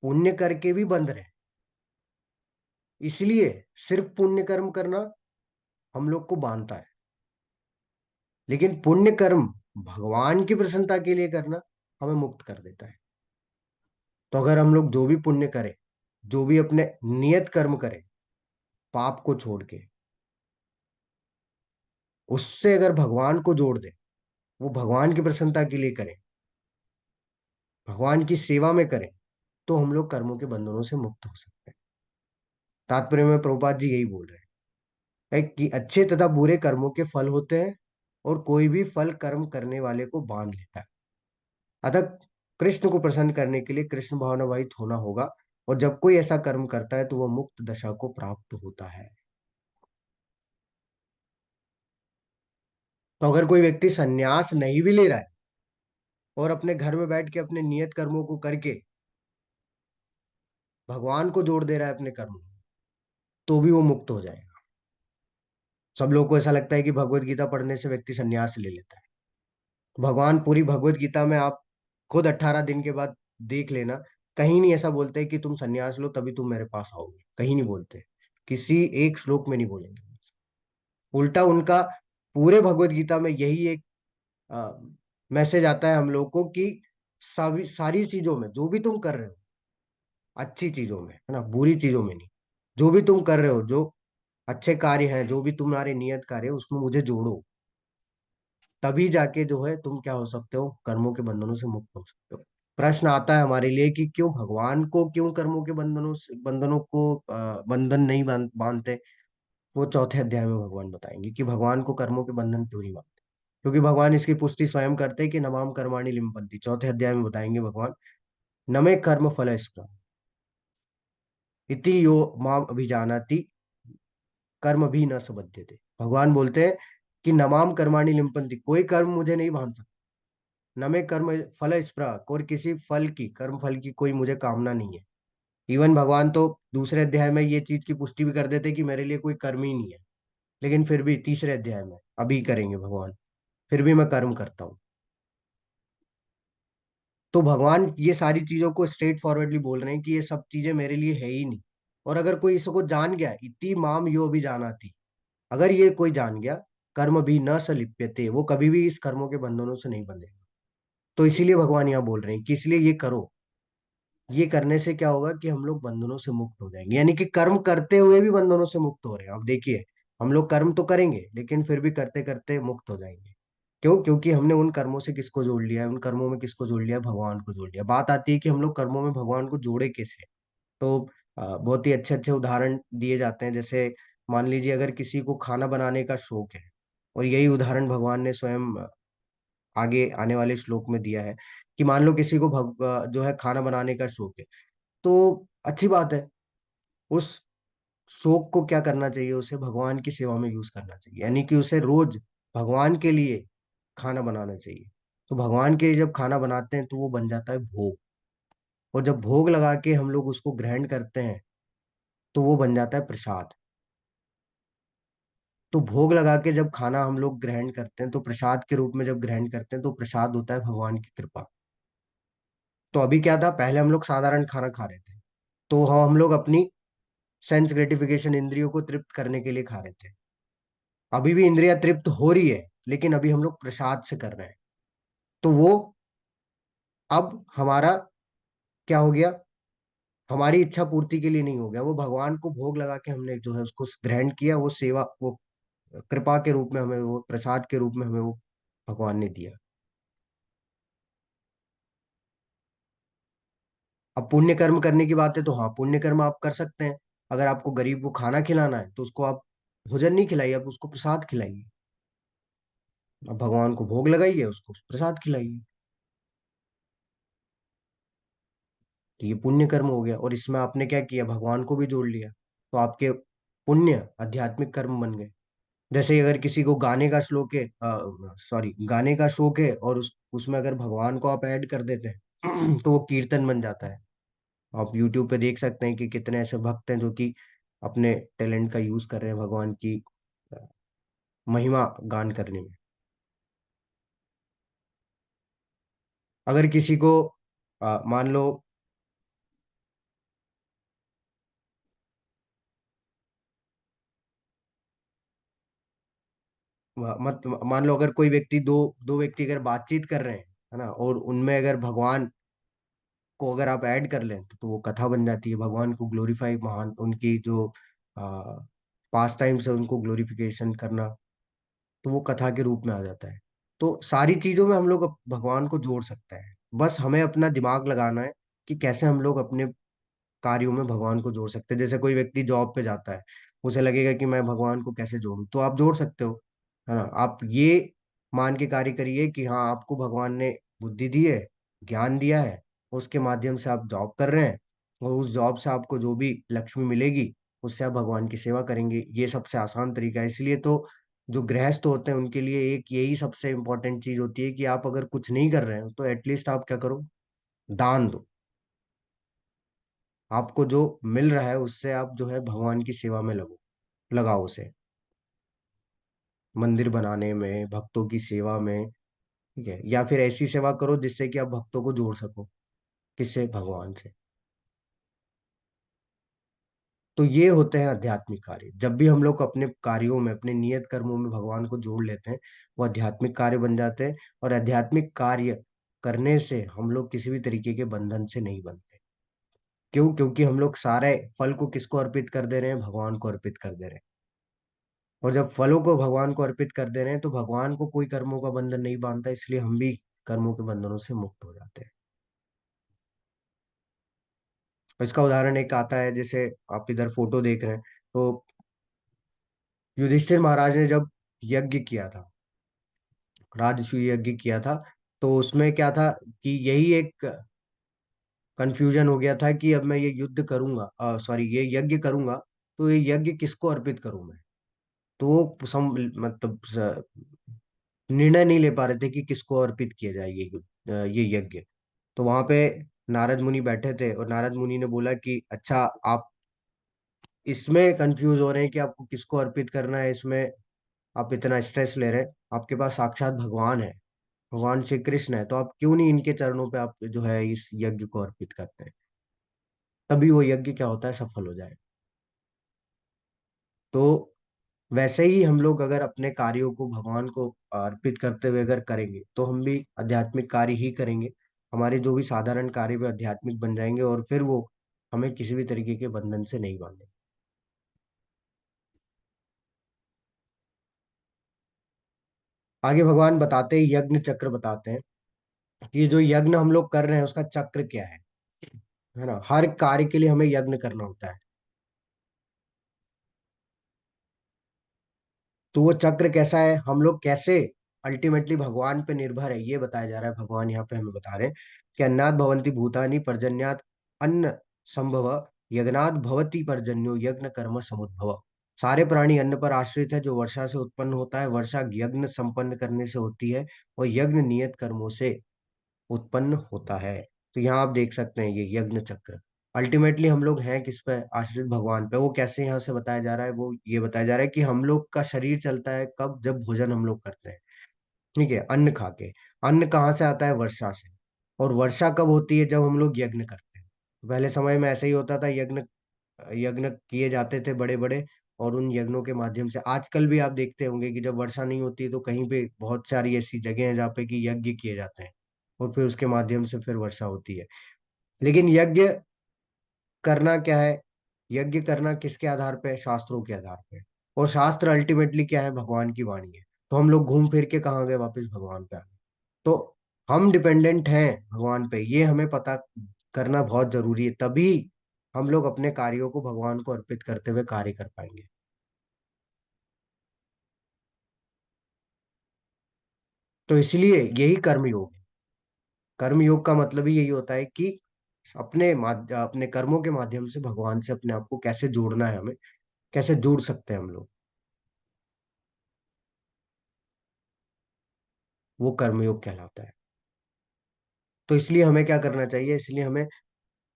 पुण्य करके भी बंध रहे हैं। इसलिए सिर्फ पुण्य कर्म करना हम लोग को बांधता है, लेकिन पुण्य कर्म भगवान की प्रसन्नता के लिए करना हमें मुक्त कर देता है। तो अगर हम लोग जो भी पुण्य करें, जो भी अपने नियत कर्म करें, पाप को छोड़ के, उससे अगर भगवान को जोड़ दे, वो भगवान की प्रसन्नता के लिए करें, भगवान की सेवा में करें, तो हम लोग कर्मों के बंधनों से मुक्त हो सकते हैं। तात्पर्य में प्रभुपाद जी यही बोल रहे हैं कि अच्छे तथा बुरे कर्मों के फल होते हैं, और कोई भी फल कर्म करने वाले को बांध लेता है। अतः कृष्ण को प्रसन्न करने के लिए कृष्ण भावनावाहित होना होगा, और जब कोई ऐसा कर्म करता है तो वह मुक्त दशा को प्राप्त होता है। तो अगर कोई व्यक्ति संन्यास नहीं भी ले रहा है और अपने घर में बैठ के अपने नियत कर्मों को करके भगवान को जोड़ दे रहा है अपने कर्मों में, तो भी वो मुक्त हो जाएगा। सब लोगों को ऐसा लगता है कि भगवत गीता पढ़ने से व्यक्ति संन्यास ले लेता है। भगवान पूरी भगवत गीता में आप खुद 18 दिन के बाद देख लेना, कहीं नहीं ऐसा बोलते कि तुम संन्यास लो तभी तुम मेरे पास आओगे, कहीं नहीं बोलते। किसी एक श्लोक में नहीं बोलेंगे। उल्टा उनका पूरे भगवत गीता में यही एक मैसेज आता है हम लोग को कि सभी सारी चीजों में जो भी तुम कर रहे हो, अच्छी चीजों में, है ना, बुरी चीजों में नहीं, जो भी तुम कर रहे हो, जो अच्छे कार्य हैं, जो भी तुम्हारे नियत कार्य है, उसमें मुझे जोड़ो। तभी जाके जो है तुम क्या हो सकते हो, कर्मों के बंधनों से मुक्त हो सकते हो। प्रश्न आता है हमारे लिए कि क्यों भगवान को, क्यों कर्मों के बंधनों को बंधन नहीं बांधते। वो चौथे अध्याय में भगवान बताएंगे कि भगवान को कर्मों के बंधन क्यों नहीं बांधते। क्योंकि भगवान इसकी पुष्टि स्वयं करते हैं कि नमाम कर्माणि लिम्पन्ति, चौथे अध्याय में बताएंगे भगवान, नमे कर्म फल स्पृहा इति यो माम अभिजानाति कर्म भी न सबध्यते। भगवान बोलते हैं कि नमाम कर्माणि लिम्पन्ति, कोई कर्म मुझे नहीं बांध सकता। न में कर्म फल स्पृहा, और किसी फल की, कर्म फल की कोई मुझे कामना नहीं है। इवन भगवान तो दूसरे अध्याय में ये चीज की पुष्टि भी कर देते हैं कि मेरे लिए कोई कर्म ही नहीं है। लेकिन फिर भी तीसरे अध्याय में अभी करेंगे भगवान, फिर भी मैं कर्म करता हूँ। तो भगवान ये सारी चीजों को स्ट्रेट फॉरवर्डली बोल रहे हैं कि ये सब चीजें मेरे लिए है ही नहीं। और अगर कोई इसको जान गया, इति माम यो भी जाना थी, अगर ये कोई जान गया, कर्म भी न सलिप्यते, वो कभी भी इस कर्मों के बंधनों से नहीं बंधेगा। तो इसीलिए भगवान यहाँ बोल रहे हैं कि इसलिए ये करो। ये करने से क्या होगा कि हम लोग बंधनों से मुक्त हो जाएंगे, यानी कि कर्म करते हुए भी बंधनों से मुक्त हो रहे हैं। अब देखिए, हम लोग कर्म तो करेंगे लेकिन फिर भी करते करते मुक्त हो जाएंगे। क्यों? क्योंकि हमने उन कर्मों से किसको जोड़ लिया है, उन कर्मों में किसको जोड़ लिया है, भगवान को जोड़ लिया। बात आती है कि हम लोग कर्मों में भगवान को जोड़े कैसे। तो बहुत ही अच्छे अच्छे उदाहरण दिए जाते हैं। जैसे मान लीजिए अगर किसी को खाना बनाने का शौक है, और यही उदाहरण भगवान ने स्वयं आगे आने वाले श्लोक में दिया है कि मान लो किसी को जो है खाना बनाने का शौक है, तो अच्छी बात है। उस शौक को क्या करना चाहिए, उसे भगवान की सेवा में यूज करना चाहिए, यानी कि उसे रोज भगवान के लिए खाना बनाना चाहिए। तो भगवान के लिए जब खाना बनाते हैं तो वो बन जाता है भोग, और जब भोग लगा के हम लोग उसको ग्रहण करते हैं तो वो बन जाता है प्रसाद। तो भोग लगा के जब खाना हम लोग ग्रहण करते हैं, तो प्रसाद के रूप में जब ग्रहण करते हैं तो प्रसाद होता है भगवान की कृपा। तो अभी क्या था, पहले हम लोग साधारण खाना खा रहे थे, तो हम लोग अपनी सेंस ग्रेटिफिकेशन, इंद्रियों को तृप्त करने के लिए खा रहे थे। अभी भी इंद्रियां तृप्त हो रही है, लेकिन अभी हम लोग प्रसाद से कर रहे हैं। तो वो अब हमारा क्या हो गया, हमारी इच्छा पूर्ति के लिए नहीं हो गया, वो भगवान को भोग लगा के हमने जो है उसको ग्रहण किया, वो सेवा, वो कृपा के रूप में हमें, वो प्रसाद के रूप में हमें वो भगवान ने दिया। अब पुण्य कर्म करने की बात है तो हाँ, पुण्य कर्म आप कर सकते हैं। अगर आपको गरीब को खाना खिलाना है तो उसको आप भोजन नहीं खिलाइए, आप उसको प्रसाद खिलाइए। अब भगवान को भोग लगाइए, उसको प्रसाद खिलाइए। तो ये पुण्य कर्म हो गया, और इसमें आपने क्या किया, भगवान को भी जोड़ लिया। तो आपके पुण्य आध्यात्मिक कर्म बन गए। जैसे अगर किसी को गाने का शौक है, सॉरी, गाने का शौक है, और उसमें अगर भगवान को आप ऐड कर देते हैं तो वो कीर्तन बन जाता है। आप यूट्यूब पे देख सकते हैं कि कितने ऐसे भक्त हैं जो कि अपने टैलेंट का यूज कर रहे हैं भगवान की अ, महिमा गान करने में। अगर किसी को मान लो, मत मान लो अगर कोई व्यक्ति, दो दो व्यक्ति अगर बातचीत कर रहे हैं, है ना, और उनमें अगर भगवान को अगर आप ऐड कर लें तो वो कथा बन जाती है। भगवान को ग्लोरीफाई, महान उनकी जो पास टाइम से उनको ग्लोरिफिकेशन करना, तो वो कथा के रूप में आ जाता है। तो सारी चीजों में हम लोग भगवान को जोड़ सकते हैं। बस हमें अपना दिमाग लगाना है कि कैसे हम लोग अपने कार्यों में भगवान को जोड़ सकते हैं। जैसे कोई व्यक्ति जॉब पे जाता है, उसे लगेगा कि मैं भगवान को कैसे जोड़ूं, तो आप जोड़ सकते हो, है ना। आप ये मान के कार्य करिए कि हाँ, आपको भगवान ने बुद्धि दी है, ज्ञान दिया है, उसके माध्यम से आप जॉब कर रहे हैं, और उस जॉब से आपको जो भी लक्ष्मी मिलेगी, उससे आप भगवान की सेवा करेंगे। ये सबसे आसान तरीका है। इसलिए तो जो गृहस्थ होते हैं उनके लिए एक यही सबसे इंपॉर्टेंट चीज होती है कि आप अगर कुछ नहीं कर रहे हो तो एटलीस्ट आप क्या करो, दान दो। आपको जो मिल रहा है उससे आप जो है भगवान की सेवा में लगाओ उसे, मंदिर बनाने में, भक्तों की सेवा में। ठीक है, या फिर ऐसी सेवा करो जिससे कि आप भक्तों को जोड़ सको, किससे, भगवान से। तो ये होते हैं आध्यात्मिक कार्य। जब भी हम लोग अपने कार्यों में, अपने नियत कर्मों में भगवान को जोड़ लेते हैं, वो आध्यात्मिक कार्य बन जाते हैं। और आध्यात्मिक कार्य करने से हम लोग किसी भी तरीके के बंधन से नहीं बनते। क्यों? क्योंकि हम लोग सारे फल को किसको अर्पित कर दे रहे हैं, भगवान को अर्पित कर दे रहे हैं। और जब फलों को भगवान को अर्पित कर दे रहे हैं तो भगवान को कोई कर्मों का बंधन नहीं बांधता, इसलिए हम भी कर्मों के बंधनों से मुक्त हो जाते हैं। और इसका उदाहरण एक आता है, जैसे आप इधर फोटो देख रहे हैं, तो युधिष्ठिर महाराज ने जब यज्ञ किया था, राजसूय यज्ञ किया था, तो उसमें क्या था कि यही एक कंफ्यूजन हो गया था कि अब मैं ये युद्ध करूंगा, सॉरी ये यज्ञ करूंगा, तो ये यज्ञ किसको अर्पित करूं मैं। तो वो मतलब निर्णय नहीं ले पा रहे थे कि किसको अर्पित किया जाए ये यज्ञ। तो वहां पे नारद मुनि बैठे थे और नारद मुनि ने बोला कि अच्छा, आप इसमें कंफ्यूज हो रहे हैं कि आपको किसको अर्पित करना है, इसमें आप इतना स्ट्रेस ले रहे हैं, आपके पास साक्षात भगवान है, भगवान श्री कृष्ण है, तो आप क्यों नहीं इनके चरणों पे आप जो है इस यज्ञ को अर्पित करते हैं, तभी वो यज्ञ क्या होता है, सफल हो जाए। तो वैसे ही हम लोग अगर अपने कार्यों को भगवान को अर्पित करते हुए अगर करेंगे तो हम भी आध्यात्मिक कार्य ही करेंगे। हमारे जो भी साधारण कार्य वे आध्यात्मिक बन जाएंगे और फिर वो हमें किसी भी तरीके के बंधन से नहीं बांधेंगे। आगे भगवान बताते हैं, यज्ञ चक्र बताते हैं कि जो यज्ञ हम लोग कर रहे हैं उसका चक्र क्या है ना। हर कार्य के लिए हमें यज्ञ करना होता है। तो वो चक्र कैसा है, हम लोग कैसे अल्टीमेटली भगवान पे निर्भर है, ये बताया जा रहा है। भगवान यहाँ पे हमें बता रहे हैं कि अन्नात् भवन्ति भूतानि पर्जन्यात् अन्न संभव, यज्ञात् भवति पर्जन्यो यज्ञ कर्म समुद्भव। सारे प्राणी अन्न पर आश्रित है, जो वर्षा से उत्पन्न होता है, वर्षा यज्ञ संपन्न करने से होती है, और यज्ञ नियत कर्मों से उत्पन्न होता है। तो यहाँ आप देख सकते हैं ये यज्ञ चक्र। अल्टीमेटली हम लोग हैं किस पे, आश्रित भगवान पे। वो कैसे यहाँ से बताया जा रहा है, वो ये बताया जा रहा है कि हम लोग का शरीर चलता है कब, जब भोजन हम लोग करते हैं, ठीक है, अन्न खा के। अन्न कहाँ से आता है, वर्षा से। और वर्षा कब होती है, जब हम लोग यज्ञ करते हैं। पहले समय में ऐसे ही होता था, यज्ञ यज्ञ किए जाते थे बड़े बड़े, और उन यज्ञों के माध्यम से आजकल भी आप देखते होंगे कि जब वर्षा नहीं होती है तो कहीं पे बहुत सारी ऐसी जगह हैं जहाँ पे कि यज्ञ किए जाते हैं, और फिर उसके माध्यम से फिर वर्षा होती है। लेकिन यज्ञ करना क्या है, यज्ञ करना किसके आधार पे है, शास्त्रों के आधार पे। और शास्त्र अल्टीमेटली क्या है, भगवान की वाणी है। तो हम लोग घूम फिर के कहाँ गए, वापस भगवान पे आ गए। तो हम डिपेंडेंट हैं भगवान पे, ये हमें पता करना बहुत जरूरी है, तभी हम लोग अपने कार्यों को भगवान को अर्पित करते हुए कार्य कर पाएंगे। तो इसलिए यही कर्मयोग है। कर्मयोग का मतलब ही यही होता है कि अपने कर्मों के माध्यम से भगवान से अपने आप को कैसे जोड़ना है, हमें कैसे जुड़ सकते हैं हम लोग, वो कर्मयोग कहलाता है। तो इसलिए हमें क्या करना चाहिए, इसलिए हमें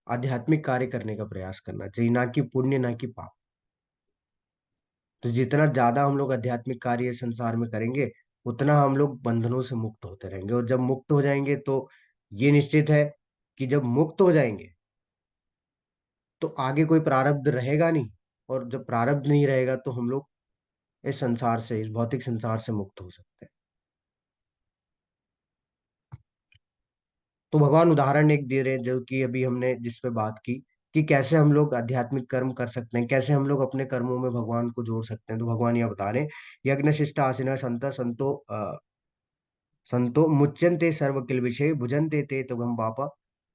आध्यात्मिक कार्य करने का प्रयास करना चाहिए, ना कि पुण्य, ना कि पाप। तो जितना ज्यादा हम लोग आध्यात्मिक कार्य संसार में करेंगे, उतना हम लोग बंधनों से मुक्त होते रहेंगे। और जब मुक्त हो जाएंगे तो ये निश्चित है कि जब मुक्त हो जाएंगे तो आगे कोई प्रारब्ध रहेगा नहीं। और जब प्रारब्ध नहीं रहेगा तो हम लोग इस संसार से, इस भौतिक संसार से मुक्त हो सकते हैं। तो भगवान उदाहरण एक दे रहे हैं, जो कि अभी हमने जिस पे बात की, कि कैसे हम लोग आध्यात्मिक कर्म कर सकते हैं, कैसे हम लोग अपने कर्मों में भगवान को जोड़ सकते हैं। तो भगवान यह बता रहे हैं, यज्ञ शिष्ट आसीन संत संतो मुच्यन्ते सर्व किल विषय भुजन्ते ते तुगम पापा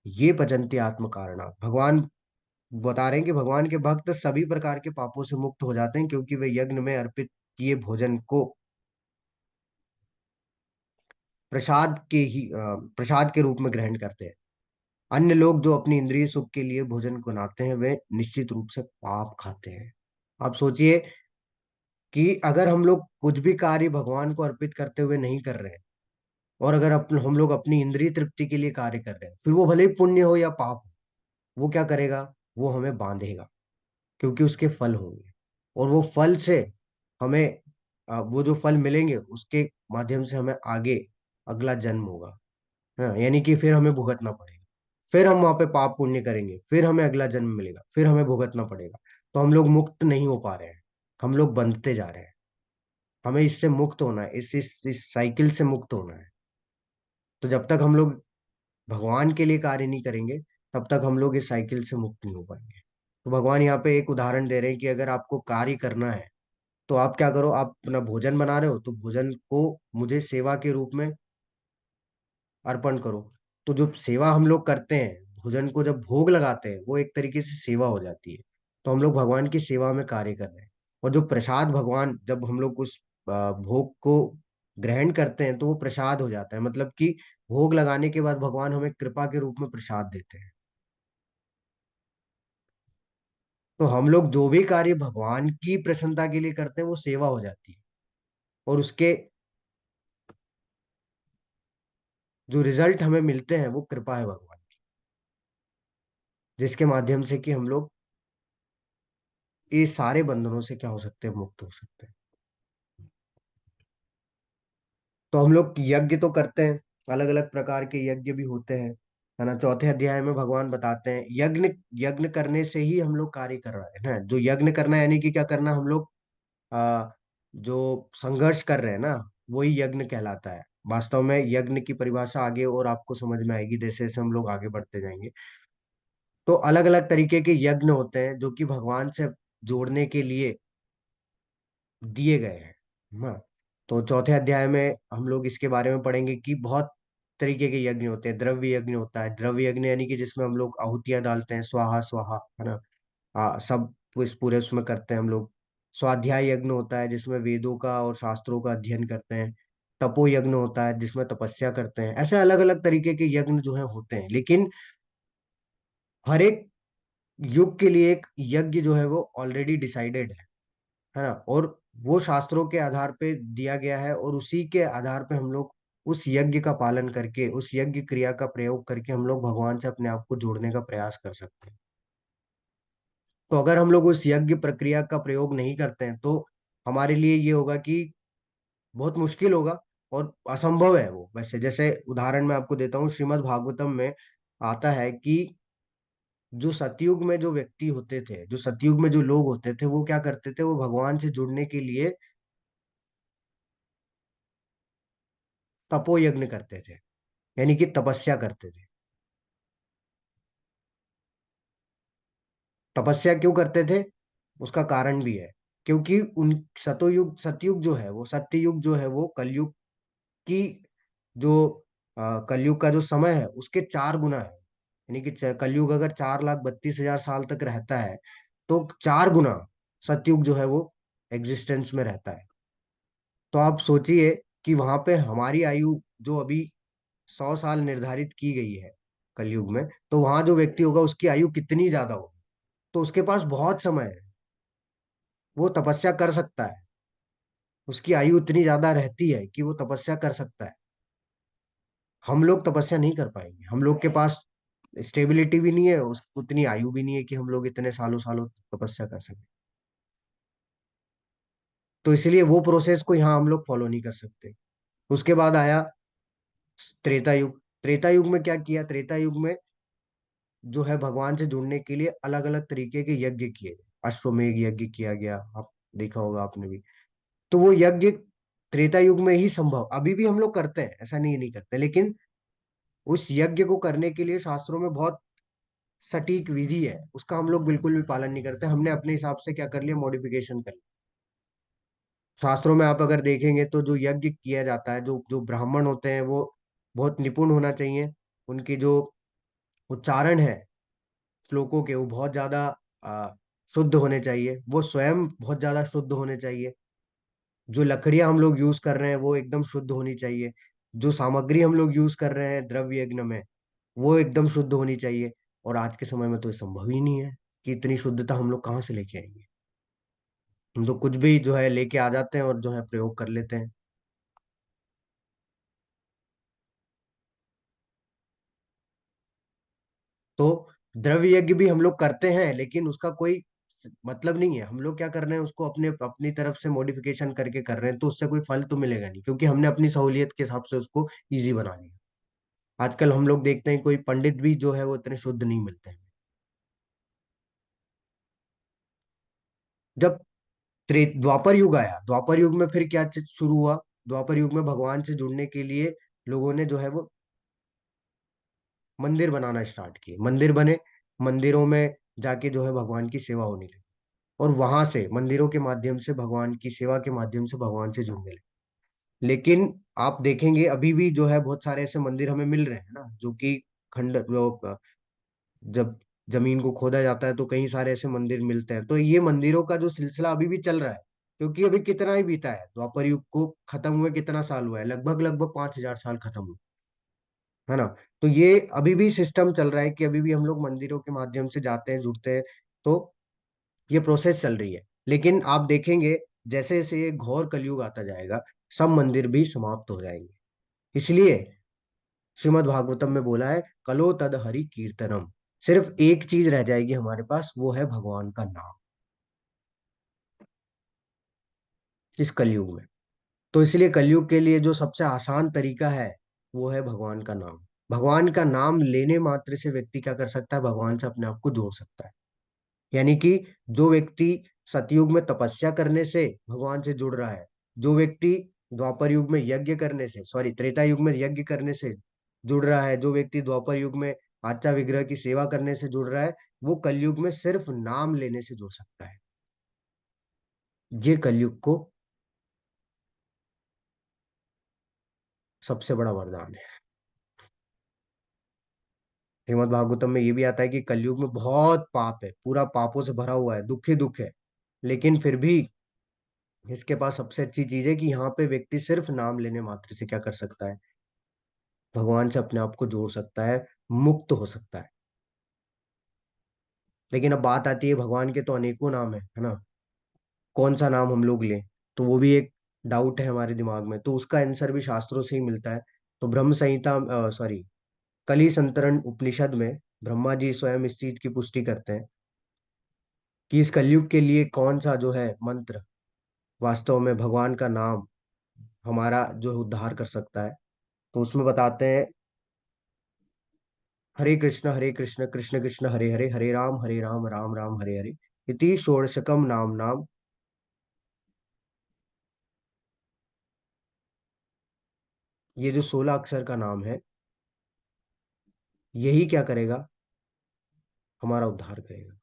ये पचन्ते आत्म कारणात्। भगवान बता रहे हैं कि भगवान के भक्त सभी प्रकार के पापों से मुक्त हो जाते हैं, क्योंकि वे यज्ञ में अर्पित किए भोजन को प्रसाद के रूप में ग्रहण करते हैं। अन्य लोग जो अपनी इंद्रिय सुख के लिए भोजन को बनाते हैं, वे निश्चित रूप से पाप खाते हैं। आप सोचिए कि अगर हम लोग कुछ भी कार्य भगवान को अर्पित करते हुए नहीं कर रहे हैं, और अगर हम लोग अपनी इंद्रिय तृप्ति के लिए कार्य कर रहे हैं, फिर वो भले ही पुण्य हो या पाप हो, वो क्या करेगा, वो हमें बांधेगा, क्योंकि उसके फल होंगे। और वो फल से हमें वो जो फल मिलेंगे उसके माध्यम से हमें आगे अगला जन्म होगा, हाँ, यानी कि फिर हमें भुगतना पड़ेगा। फिर हम वहां पे पाप पुण्य करेंगे, फिर हमें अगला जन्म मिलेगा, फिर हमें भुगतना पड़ेगा। तो हम लोग मुक्त नहीं हो पा रहे हैं, हम लोग बंधते जा रहे हैं। हमें इससे मुक्त होना है, इस साइकिल से मुक्त होना है। तो जब तक हम लोग भगवान के लिए कार्य नहीं करेंगे, तब तक हम लोग इस साइकिल से मुक्त नहीं हो पाएंगे। तो भगवान यहाँ पे एक उदाहरण दे रहे हैं कि अगर आपको कार्य करना है तो आप क्या करो, आप अपना भोजन बना रहे हो तो भोजन को मुझे सेवा के रूप में अर्पण करो। तो जो सेवा हम लोग करते हैं, भोजन को जब भोग लगाते हैं, वो एक तरीके से सेवा हो जाती है। तो हम लोग भगवान की सेवा में कार्य कर रहे हैं। और जो प्रसाद भगवान, जब हम लोग उस भोग को ग्रहण करते हैं तो वो प्रसाद हो जाता है, मतलब कि भोग लगाने के बाद भगवान हमें कृपा के रूप में प्रसाद देते हैं। तो हम लोग जो भी कार्य भगवान की प्रसन्नता के लिए करते हैं वो सेवा हो जाती है। और उसके जो रिजल्ट हमें मिलते हैं वो कृपा है भगवान की, जिसके माध्यम से कि हम लोग ये सारे बंधनों से क्या हो सकते हैं, मुक्त हो सकते हैं। तो हम लोग यज्ञ तो करते हैं, अलग अलग प्रकार के यज्ञ भी होते हैं, है ना। चौथे अध्याय में भगवान बताते हैं यज्ञ, यज्ञ करने से ही हम लोग कार्य कर रहे हैं ना। जो यज्ञ करना है, यानी कि क्या करना, हम लोग आ, जो संघर्ष कर रहे हैं ना, वही यज्ञ कहलाता है। वास्तव में यज्ञ की परिभाषा आगे और आपको समझ में आएगी जैसे जैसे हम लोग आगे बढ़ते जाएंगे। तो अलग अलग तरीके के यज्ञ होते हैं जो कि भगवान से जोड़ने के लिए दिए गए हैं। हाँ। तो चौथे अध्याय में हम लोग इसके बारे में पढ़ेंगे कि बहुत तरीके के यज्ञ होते हैं। द्रव्य यज्ञ होता है, द्रव्य यज्ञ यानी कि जिसमें हम लोग आहुतियां डालते हैं, स्वाहा स्वाहा, है ना। सब इस पूरे उसमें करते हैं हम लोग। स्वाध्याय यज्ञ होता है जिसमें वेदों का और शास्त्रों का अध्ययन करते हैं। तपो यज्ञ होता है जिसमें तपस्या करते हैं। ऐसे अलग अलग तरीके के यज्ञ जो है होते हैं, लेकिन हर एक युग के लिए एक यज्ञ जो है वो ऑलरेडी डिसाइडेड है ना। और वो शास्त्रों के आधार पे दिया गया है, और उसी के आधार पे हम लोग उस यज्ञ का पालन करके, उस यज्ञ क्रिया का प्रयोग करके हम लोग भगवान से अपने आप को जोड़ने का प्रयास कर सकते हैं। तो अगर हम लोग उस यज्ञ प्रक्रिया का प्रयोग नहीं करते हैं तो हमारे लिए ये होगा कि बहुत मुश्किल होगा, और असंभव है वो। वैसे जैसे उदाहरण मैं आपको देता हूँ, श्रीमद् भागवतम में आता है कि जो सतयुग में जो व्यक्ति होते थे, जो सतयुग में जो लोग होते थे, वो क्या करते थे, वो भगवान से जुड़ने के लिए तपो यज्ञ करते थे, यानी कि तपस्या करते थे। तपस्या क्यों करते थे, उसका कारण भी है। क्योंकि उन सतयुग, सतयुग जो है वो, सत्ययुग जो है वो कलयुग की जो कलयुग का जो समय है उसके 4 गुना है। यानी कि कलयुग अगर 4,32,000 साल तक रहता है, तो 4 गुना सतयुग जो है वो एग्जिस्टेंस में रहता है। तो आप सोचिए कि वहां पे हमारी आयु जो अभी 100 साल निर्धारित की गई है कलयुग में, तो वहां जो व्यक्ति होगा उसकी आयु कितनी ज्यादा होगी। तो उसके पास बहुत समय है, वो तपस्या कर सकता है। उसकी आयु इतनी ज्यादा रहती है कि वो तपस्या कर सकता है। हम लोग तपस्या नहीं कर पाएंगे, हम लोग के पास स्टेबिलिटी भी नहीं है, उस उतनी आयु भी नहीं है कि हम लोग इतने सालों सालों तपस्या कर सकें। तो इसलिए वो प्रोसेस को यहाँ हम लोग फॉलो नहीं कर सकते। उसके बाद आया त्रेता युग। त्रेता युग में क्या किया, त्रेता युग में जो है भगवान से जुड़ने के लिए अलग अलग तरीके के यज्ञ किए गए। अश्वमेध यज्ञ किया गया, आप देखा होगा आपने भी। तो वो यज्ञ त्रेता युग में ही संभव, अभी भी हम लोग करते हैं, ऐसा नहीं नहीं करते, लेकिन उस यज्ञ को करने के लिए शास्त्रों में बहुत सटीक विधि है, उसका हम लोग बिल्कुल भी पालन नहीं करते। हमने अपने हिसाब से क्या कर लिया, मॉडिफिकेशन कर लिया। शास्त्रों में आप अगर देखेंगे तो जो यज्ञ किया जाता है, जो जो ब्राह्मण होते हैं वो बहुत निपुण होना चाहिए। उनकी जो उच्चारण है श्लोकों के, वो बहुत ज्यादा शुद्ध होने चाहिए। वो स्वयं बहुत ज्यादा शुद्ध होने चाहिए। जो लकड़ियां हम लोग यूज कर रहे हैं वो एकदम शुद्ध होनी चाहिए। जो सामग्री हम लोग यूज कर रहे हैं द्रव्य यज्ञ में, वो एकदम शुद्ध होनी चाहिए। और आज के समय में तो ये संभव ही नहीं है कि इतनी शुद्धता हम लोग कहाँ से लेके आएंगे। हम तो कुछ भी जो है लेके आ जाते हैं और जो है प्रयोग कर लेते हैं। तो द्रव्य यज्ञ भी हम लोग करते हैं, लेकिन उसका कोई मतलब नहीं है। हम लोग क्या कर रहे हैं, उसको अपने अपनी तरफ से मॉडिफिकेशन करके कर रहे हैं, तो उससे कोई फल तो मिलेगा नहीं, क्योंकि हमने अपनी सहूलियत के हिसाब से उसको इजी बना लिया। आजकल हम लोग देखते हैं कोई पंडित भी जो है वो इतने शुद्ध नहीं मिलते हैं। जब द्वापर युग आया, द्वापर युग में फिर क्या चीज शुरू हुआ। द्वापर युग में भगवान से जुड़ने के लिए लोगों ने जो है वो मंदिर बनाना स्टार्ट किए, मंदिर बने, मंदिरों में जाके जो है भगवान की सेवा होने लगी। और वहां से मंदिरों के माध्यम से भगवान की सेवा के माध्यम से भगवान से जुड़ने लगे। लेकिन आप देखेंगे अभी भी जो है बहुत सारे ऐसे मंदिर हमें मिल रहे हैं ना, जो कि खंड जब जमीन को खोदा जाता है तो कई सारे ऐसे मंदिर मिलते हैं। तो ये मंदिरों का जो सिलसिला अभी भी चल रहा है, क्योंकि अभी कितना ही बीता है, द्वापर युग को खत्म हुए कितना साल हुआ है, लगभग लगभग 5,000 साल खत्म हुए, है ना। तो ये अभी भी सिस्टम चल रहा है कि अभी भी हम लोग मंदिरों के माध्यम से जाते हैं, जुड़ते हैं। तो ये प्रोसेस चल रही है। लेकिन आप देखेंगे जैसे जैसे ये घोर कलयुग आता जाएगा, सब मंदिर भी समाप्त हो जाएंगे। इसलिए श्रीमद् भागवतम में बोला है, कलो तद हरि कीर्तनम। सिर्फ एक चीज रह जाएगी हमारे पास, वो है भगवान का नाम, इस कलयुग में। तो इसलिए कलयुग के लिए जो सबसे आसान तरीका है, वो है भगवान का नाम। भगवान का नाम लेने मात्र से व्यक्ति क्या कर सकता है, भगवान से अपने आप को जोड़ सकता है। यानी कि जो व्यक्ति सतयुग में तपस्या करने से भगवान से जुड़ रहा है, जो व्यक्ति द्वापर युग में यज्ञ करने से, सॉरी, त्रेता युग में यज्ञ करने से जुड़ रहा है, जो व्यक्ति द्वापर युग में आचा विग्रह की सेवा करने से जुड़ रहा है, वो कलयुग में सिर्फ नाम लेने से जुड़ सकता है। ये कलयुग को सबसे बड़ा वरदान है। श्रीमद् भागवतम में ये भी आता है कि कलयुग में बहुत पाप है, पूरा पापों से भरा हुआ है, दुख ही दुख है। लेकिन फिर भी इसके पास सबसे अच्छी चीज है कि यहाँ पे व्यक्ति सिर्फ नाम लेने मात्र से क्या कर सकता है, भगवान से अपने आप को जोड़ सकता है, मुक्त हो सकता है। लेकिन अब बात आती है, भगवान के तो अनेकों नाम है ना, कौन सा नाम हम लोग लें? तो वो भी एक डाउट है हमारे दिमाग में, तो उसका आंसर भी शास्त्रों से ही मिलता है। तो ब्रह्म संहिता, सॉरी, कली संतरण उपनिषद में ब्रह्मा जी स्वयं इस चीज की पुष्टि करते हैं कि इस कलयुग के लिए कौन सा जो है मंत्र वास्तव में भगवान का नाम हमारा जो उद्धार कर सकता है। तो उसमें बताते हैं, हरे कृष्ण कृष्ण कृष्ण हरे हरे, हरे राम राम राम हरे हरे, इति षोडशकम नाम नाम। ये जो 16 अक्षर का नाम है, यही क्या करेगा, हमारा उद्धार करेगा।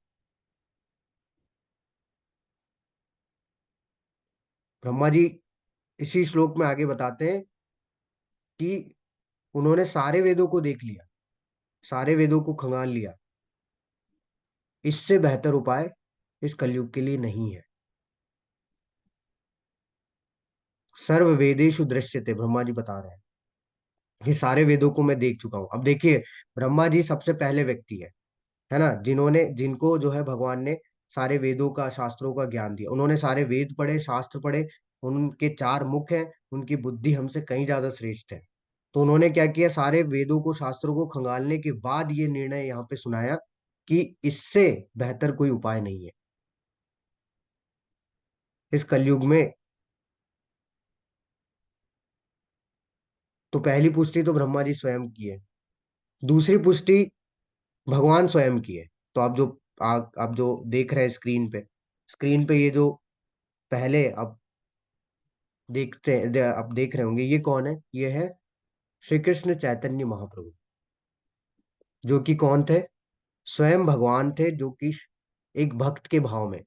ब्रह्मा जी इसी श्लोक में आगे बताते हैं कि उन्होंने सारे वेदों को देख लिया, सारे वेदों को खंगाल लिया, इससे बेहतर उपाय इस कलयुग के लिए नहीं है। सर्व वेदेषु दृश्यते, ब्रह्मा जी बता रहे हैं कि सारे वेदों को मैं देख चुका हूं। अब देखिए, ब्रह्मा जी सबसे पहले व्यक्ति है ना, जिन्होंने, जिनको जो है भगवान ने सारे वेदों का, शास्त्रों का ज्ञान दिया। उन्होंने सारे वेद पढ़े, शास्त्र पढ़े, उनके 4 मुख हैं, उनकी बुद्धि हमसे कहीं ज्यादा श्रेष्ठ है। तो उन्होंने क्या किया, सारे वेदों को, शास्त्रों को खंगालने के बाद ये निर्णय यहाँ पे सुनाया कि इससे बेहतर कोई उपाय नहीं है इस कलयुग में। तो पहली पुष्टि तो ब्रह्मा जी स्वयं की है, दूसरी पुष्टि भगवान स्वयं की है। तो आप जो देख रहे हैं स्क्रीन पे, स्क्रीन पे ये जो पहले आप आप देख रहे होंगे, ये कौन है? ये है श्री कृष्ण चैतन्य महाप्रभु, जो कि कौन थे? स्वयं भगवान थे, जो कि एक भक्त के भाव में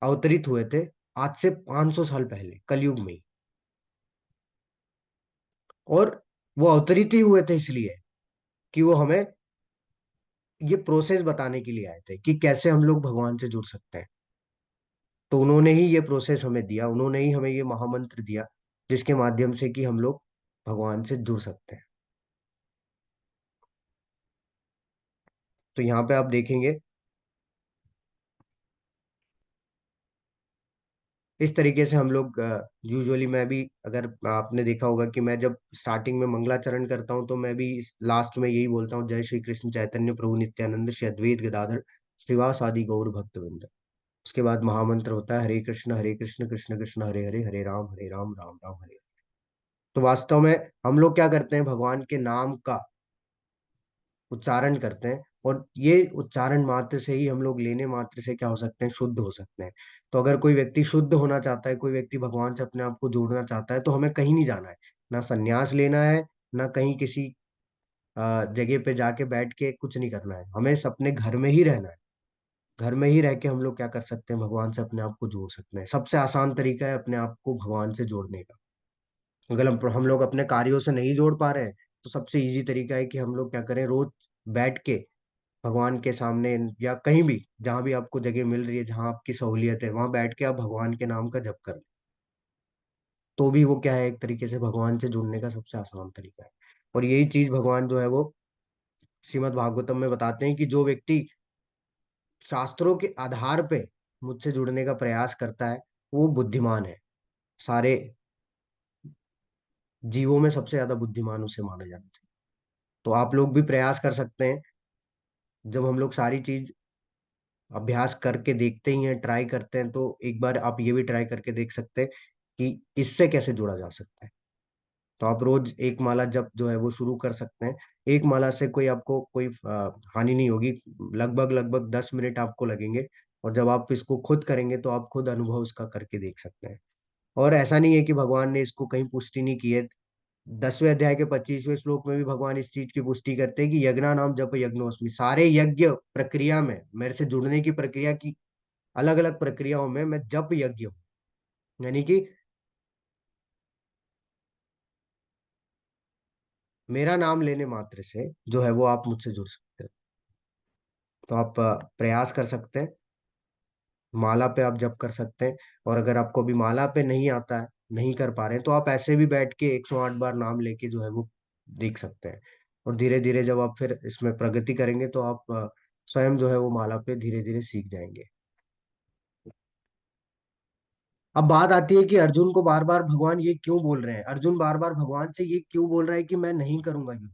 अवतरित हुए थे, आज से 500 साल पहले कलयुग में ही। और वो अवतरित ही हुए थे इसलिए कि वो हमें ये प्रोसेस बताने के लिए आए थे कि कैसे हम लोग भगवान से जुड़ सकते हैं। तो उन्होंने ही ये प्रोसेस हमें दिया, उन्होंने ही हमें ये महामंत्र दिया, जिसके माध्यम से कि हम लोग भगवान से जुड़ सकते हैं। तो यहाँ पे आप देखेंगे, इस तरीके से हम लोग यूजुअली, मैं भी, अगर आपने देखा होगा कि मैं जब स्टार्टिंग में मंगलाचरण करता हूँ, तो मैं भी लास्ट में यही बोलता हूँ, जय श्री कृष्ण चैतन्य प्रभु नित्यानंद श्री अद्वैत गदाधर श्रीवास आदि गौर भक्तवृंद। उसके बाद महामंत्र होता है, हरे कृष्ण कृष्ण कृष्ण हरे हरे, हरे राम राम राम हरे हरे। तो वास्तव में हम लोग क्या करते हैं, भगवान के नाम का उच्चारण करते हैं, और ये उच्चारण मात्र से ही, हम लोग लेने मात्र से क्या हो सकते हैं, शुद्ध हो सकते हैं। तो अगर कोई व्यक्ति शुद्ध होना चाहता है, कोई व्यक्ति भगवान से अपने आप को जोड़ना चाहता है, तो हमें कहीं नहीं जाना है, ना संन्यास लेना है, ना कहीं किसी जगह पे जाके बैठ के कुछ नहीं करना है, हमें अपने घर में ही रहना है। घर में ही रह के हम लोग क्या कर सकते हैं, भगवान से अपने आप को जोड़ सकते हैं। सबसे आसान तरीका है अपने आप को भगवान से जोड़ने का। अगर हम लोग अपने कार्यों से नहीं जोड़ पा रहे हैं, तो सबसे इजी तरीका है कि हम लोग क्या करें, रोज बैठ के भगवान के सामने, या कहीं भी जहां भी आपको जगह मिल रही है, जहां आपकी सहूलियत है, वहां बैठ के आप भगवान के नाम का जप करें। तो भी वो क्या है, एक तरीके से भगवान से जुड़ने का सबसे आसान तरीका है। और यही चीज भगवान जो है वो श्रीमद् भागवतम में बताते हैं कि जो व्यक्ति शास्त्रों के आधार पे मुझसे जुड़ने का प्रयास करता है, वो बुद्धिमान है। सारे जीवों में सबसे ज्यादा बुद्धिमान उसे माना जाता है। तो आप लोग भी प्रयास कर सकते हैं। जब हम लोग सारी चीज अभ्यास करके देखते ही हैं, ट्राई करते हैं, तो एक बार आप ये भी ट्राई करके देख सकते हैं कि इससे कैसे जुड़ा जा सकता है। तो आप रोज एक माला जप जो है वो शुरू कर सकते हैं। एक माला से कोई आपको कोई हानि नहीं होगी। लगभग लगभग 10 मिनट आपको लगेंगे। और जब आप इसको खुद करेंगे तो आप खुद अनुभव इसका करके देख सकते हैं। और ऐसा नहीं है कि भगवान ने इसको कहीं पुष्टि नहीं की है। 10वें अध्याय के 25वें श्लोक में भी भगवान इस चीज की पुष्टि करते हैं कि यज्ञा नाम जप यज्ञोस्मि। सारे यज्ञ प्रक्रिया में, मेरे से जुड़ने की प्रक्रिया की अलग अलग प्रक्रियाओं में, मैं जप यज्ञ हूँ। यानी कि मेरा नाम लेने मात्र से जो है वो आप मुझसे जुड़ सकते हैं। तो आप प्रयास कर सकते हैं। माला पे आप जप कर सकते हैं। और अगर आपको अभी माला पे नहीं आता है, नहीं कर पा रहे हैं, तो आप ऐसे भी बैठ के 108 बार नाम लेके जो है वो देख सकते हैं। और धीरे धीरे जब आप फिर इसमें प्रगति करेंगे, तो आप स्वयं जो है वो माला पे धीरे धीरे सीख जाएंगे। अब बात आती है कि अर्जुन को बार बार भगवान ये क्यों बोल रहे हैं, अर्जुन बार बार भगवान से ये क्यों बोल रहा है कि मैं नहीं करूंगा युद्ध।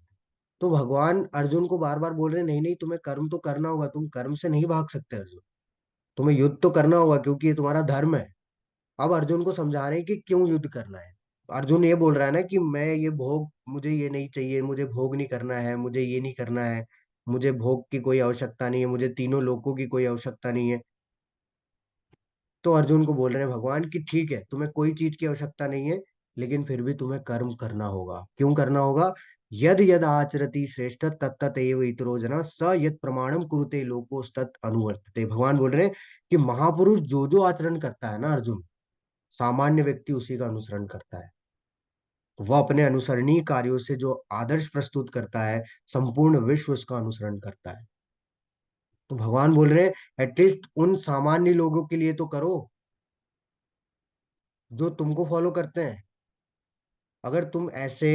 तो भगवान अर्जुन को बार बार बोल रहे हैं, नहीं नहीं, तुम्हें कर्म तो करना होगा, तुम कर्म से नहीं भाग सकते अर्जुन। तुम्हें युद्ध तो करना होगा, क्योंकि ये तुम्हारा धर्म है। अब अर्जुन को समझा रहे हैं कि क्यों युद्ध करना है। अर्जुन ये बोल रहा है ना कि मैं ये भोग, मुझे ये नहीं चाहिए, मुझे भोग नहीं करना है, मुझे ये नहीं करना है, मुझे भोग की कोई आवश्यकता नहीं है, मुझे तीनों लोकों की कोई आवश्यकता नहीं है। तो अर्जुन को बोल रहे हैं भगवान कि ठीक है, तुम्हें कोई चीज की आवश्यकता नहीं है, लेकिन फिर भी तुम्हें कर्म करना होगा। क्यों करना होगा? यद यद आचरति श्रेष्ठ तत्त एव इतरो जना स यद प्रमाणम कुरुते लोकोस्तत् अनुवर्तते। भगवान बोल रहे हैं कि महापुरुष जो जो आचरण करता है ना अर्जुन, सामान्य व्यक्ति उसी का अनुसरण करता है। वह अपने अनुसरणीय कार्यों से जो आदर्श प्रस्तुत करता है, संपूर्ण विश्व उसका अनुसरण करता है। तो भगवान बोल रहे हैं एटलीस्ट उन सामान्य लोगों के लिए तो करो जो तुमको फॉलो करते हैं। अगर तुम ऐसे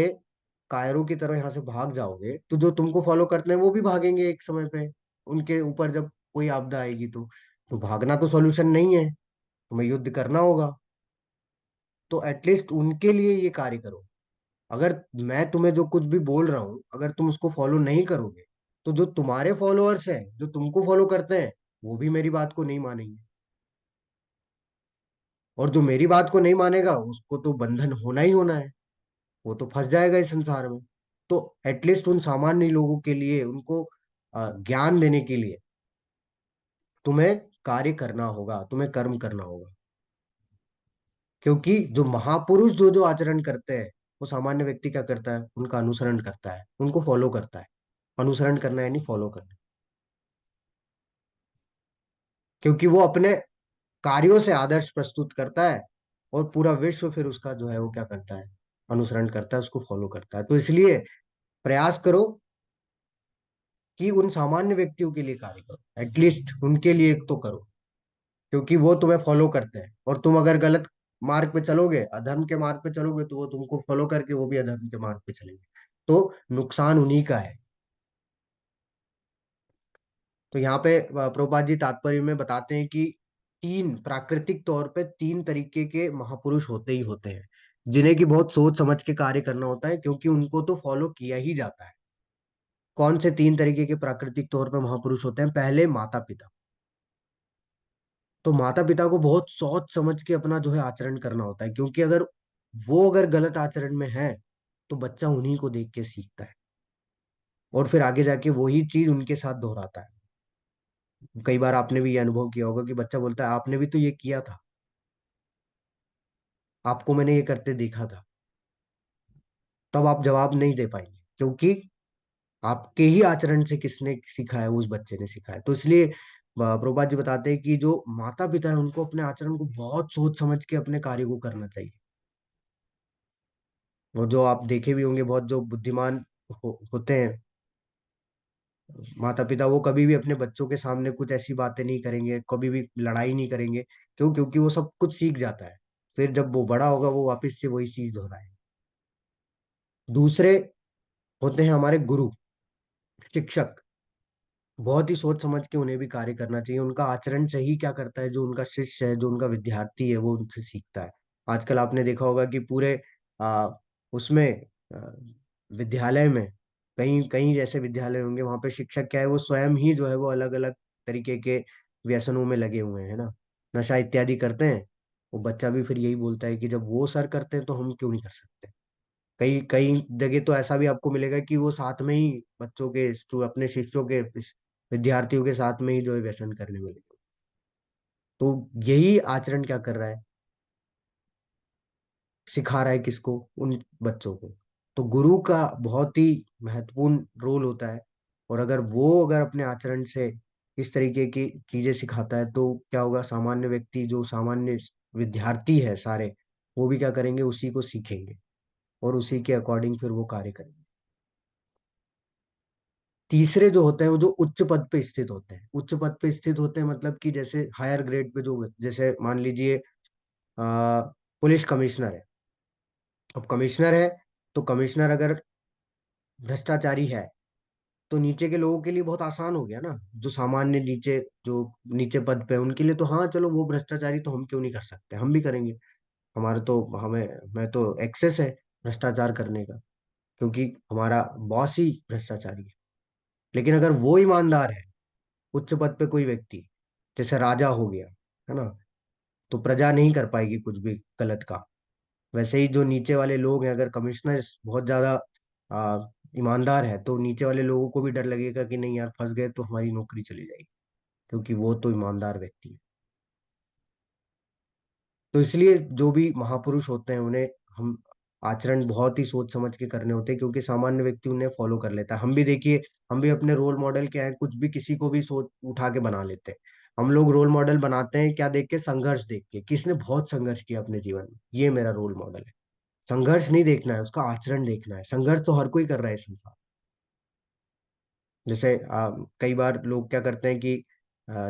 कायरों की तरह यहाँ से भाग जाओगे, तो जो तुमको फॉलो करते हैं वो भी भागेंगे एक समय पे। उनके ऊपर जब कोई आपदा आएगी, तो भागना तो सॉल्यूशन नहीं है, तुम्हें युद्ध करना होगा। तो एटलीस्ट उनके लिए ये कार्य करो। अगर मैं तुम्हें जो कुछ भी बोल रहा हूँ, अगर तुम उसको फॉलो नहीं करोगे, तो जो तुम्हारे फॉलोअर्स हैं, जो तुमको फॉलो करते हैं, वो भी मेरी बात को नहीं मानेंगे। और जो मेरी बात को नहीं मानेगा, उसको तो बंधन होना ही होना है। वो तो फंस जाएगा इस संसार में। तो एटलीस्ट उन सामान्य लोगों के लिए, उनको ज्ञान देने के लिए तुम्हें कार्य करना होगा, तुम्हें कर्म करना होगा। क्योंकि जो महापुरुष जो जो आचरण करते हैं, वो सामान्य व्यक्ति क्या करता है, उनका अनुसरण करता है, उनको फॉलो करता है। अनुसरण करना यानी फॉलो करना। क्योंकि वो अपने कार्यों से आदर्श प्रस्तुत करता है, और पूरा विश्व फिर उसका जो है वो क्या करता है, अनुसरण करता है, उसको फॉलो करता है। तो इसलिए प्रयास करो कि उन सामान्य व्यक्तियों के लिए कार्य करो, एटलीस्ट उनके लिए एक तो करो। क्योंकि वो तुम्हें फॉलो करते हैं, और तुम अगर गलत मार्ग पे चलोगे, अधर्म के मार्ग पे चलोगे, तो वो तुमको फॉलो करके वो भी अधर्म के मार्ग पे चलेंगे। तो नुकसान उन्हीं का है। तो यहाँ पे प्रभुपाद जी तात्पर्य में बताते हैं कि तीन, प्राकृतिक तौर पे तीन तरीके के महापुरुष होते ही होते हैं, जिन्हें की बहुत सोच समझ के कार्य करना होता है, क्योंकि उनको तो फॉलो किया ही जाता है। कौन से तीन तरीके के प्राकृतिक तौर पे महापुरुष होते हैं? पहले माता पिता। तो माता पिता को बहुत सोच समझ के अपना जो है आचरण करना होता है, क्योंकि अगर वो अगर गलत आचरण में है, तो बच्चा उन्हीं को देख के सीखता है, और फिर आगे जाके वही चीज उनके साथ दोहराता है। कई बार आपने भी ये अनुभव किया होगा कि बच्चा बोलता है आपने भी तो ये किया था, आपको मैंने ये करते देखा था। तब आप जवाब नहीं दे पाएंगे, क्योंकि आपके ही आचरण से किसने सीखा है, उस बच्चे ने सीखा है। तो इसलिए प्रभुपाद जी बताते हैं कि जो माता पिता है उनको अपने आचरण को बहुत सोच समझ के अपने कार्य को करना चाहिए। और जो आप देखे भी होंगे, बहुत जो बुद्धिमान होते हैं माता पिता, वो कभी भी अपने बच्चों के सामने कुछ ऐसी बातें नहीं करेंगे, कभी भी लड़ाई नहीं करेंगे। क्यों? क्योंकि वो सब कुछ सीख जाता है, फिर जब वो बड़ा होगा वो वापस से वही चीज दोहराए। दूसरे होते हैं हमारे गुरु, शिक्षक। बहुत ही सोच समझ के उन्हें भी कार्य करना चाहिए। उनका आचरण से ही क्या करता है, जो उनका शिष्य है, जो उनका विद्यार्थी है, वो उनसे सीखता है। आजकल आपने देखा होगा कि पूरे आ, उसमें आ, विद्यालय में, कहीं कहीं जैसे विद्यालय होंगे वहां पे शिक्षक क्या है, वो स्वयं ही जो है वो अलग अलग तरीके के व्यसनों में लगे हुए हैं ना, नशा इत्यादि करते हैं। वो बच्चा भी फिर यही बोलता है कि जब वो सर करते हैं तो हम क्यों नहीं कर सकते। कई कई जगह तो ऐसा भी आपको मिलेगा कि वो साथ में ही बच्चों के अपने शिष्यों के विद्यार्थियों के साथ में ही जो है व्यसन करने में लगे। तो यही आचरण क्या कर रहा है, सिखा रहा है किसको, उन बच्चों को। तो गुरु का बहुत ही महत्वपूर्ण रोल होता है। और अगर अपने आचरण से इस तरीके की चीजें सिखाता है तो क्या होगा, सामान्य व्यक्ति, जो सामान्य विद्यार्थी है सारे, वो भी क्या करेंगे, उसी को सीखेंगे और उसी के अकॉर्डिंग फिर वो कार्य करेंगे। तीसरे जो होते हैं वो जो उच्च पद पे स्थित होते हैं, उच्च पद पे स्थित होते हैं मतलब कि जैसे हायर ग्रेड पे, जो जैसे मान लीजिए पुलिस कमिश्नर है। अब कमिश्नर है, तो कमिश्नर अगर भ्रष्टाचारी है तो नीचे के लोगों के लिए बहुत आसान हो गया ना, जो सामान्य नीचे, जो नीचे पद पे है, उनके लिए तो हाँ चलो वो भ्रष्टाचारी, तो हम क्यों नहीं कर सकते, हम भी करेंगे। हमारे तो हमें मैं तो एक्सेस है भ्रष्टाचार करने का, क्योंकि हमारा बॉस ही भ्रष्टाचारी है। लेकिन अगर वो ईमानदार है, उच्च पद पे कोई व्यक्ति, जैसे राजा हो गया, है ना, तो प्रजा नहीं कर पाएगी कुछ भी गलत का। वैसे ही जो नीचे वाले लोग हैं, अगर कमिश्नर बहुत ज्यादा आ, ईमानदार है, तो नीचे वाले लोगों को भी डर लगेगा कि नहीं यार, फंस गए तो हमारी नौकरी चली जाएगी, क्योंकि वो तो ईमानदार व्यक्ति है। तो इसलिए जो भी महापुरुष होते हैं उन्हें हम आचरण बहुत ही सोच समझ के करने होते हैं, क्योंकि सामान्य व्यक्ति उन्हें फॉलो कर लेता है। हम भी देखिए, हम भी अपने रोल मॉडल क्या है, कुछ भी किसी को भी सोच उठा के बना लेते हैं। हम लोग रोल मॉडल बनाते हैं क्या देख के, संघर्ष देख के, किसने बहुत संघर्ष किया अपने जीवन में, ये मेरा रोल मॉडल है। संघर्ष नहीं देखना है, उसका आचरण देखना है। संघर्ष तो हर कोई कर रहा है इस संसार। जैसे कई बार लोग क्या करते हैं कि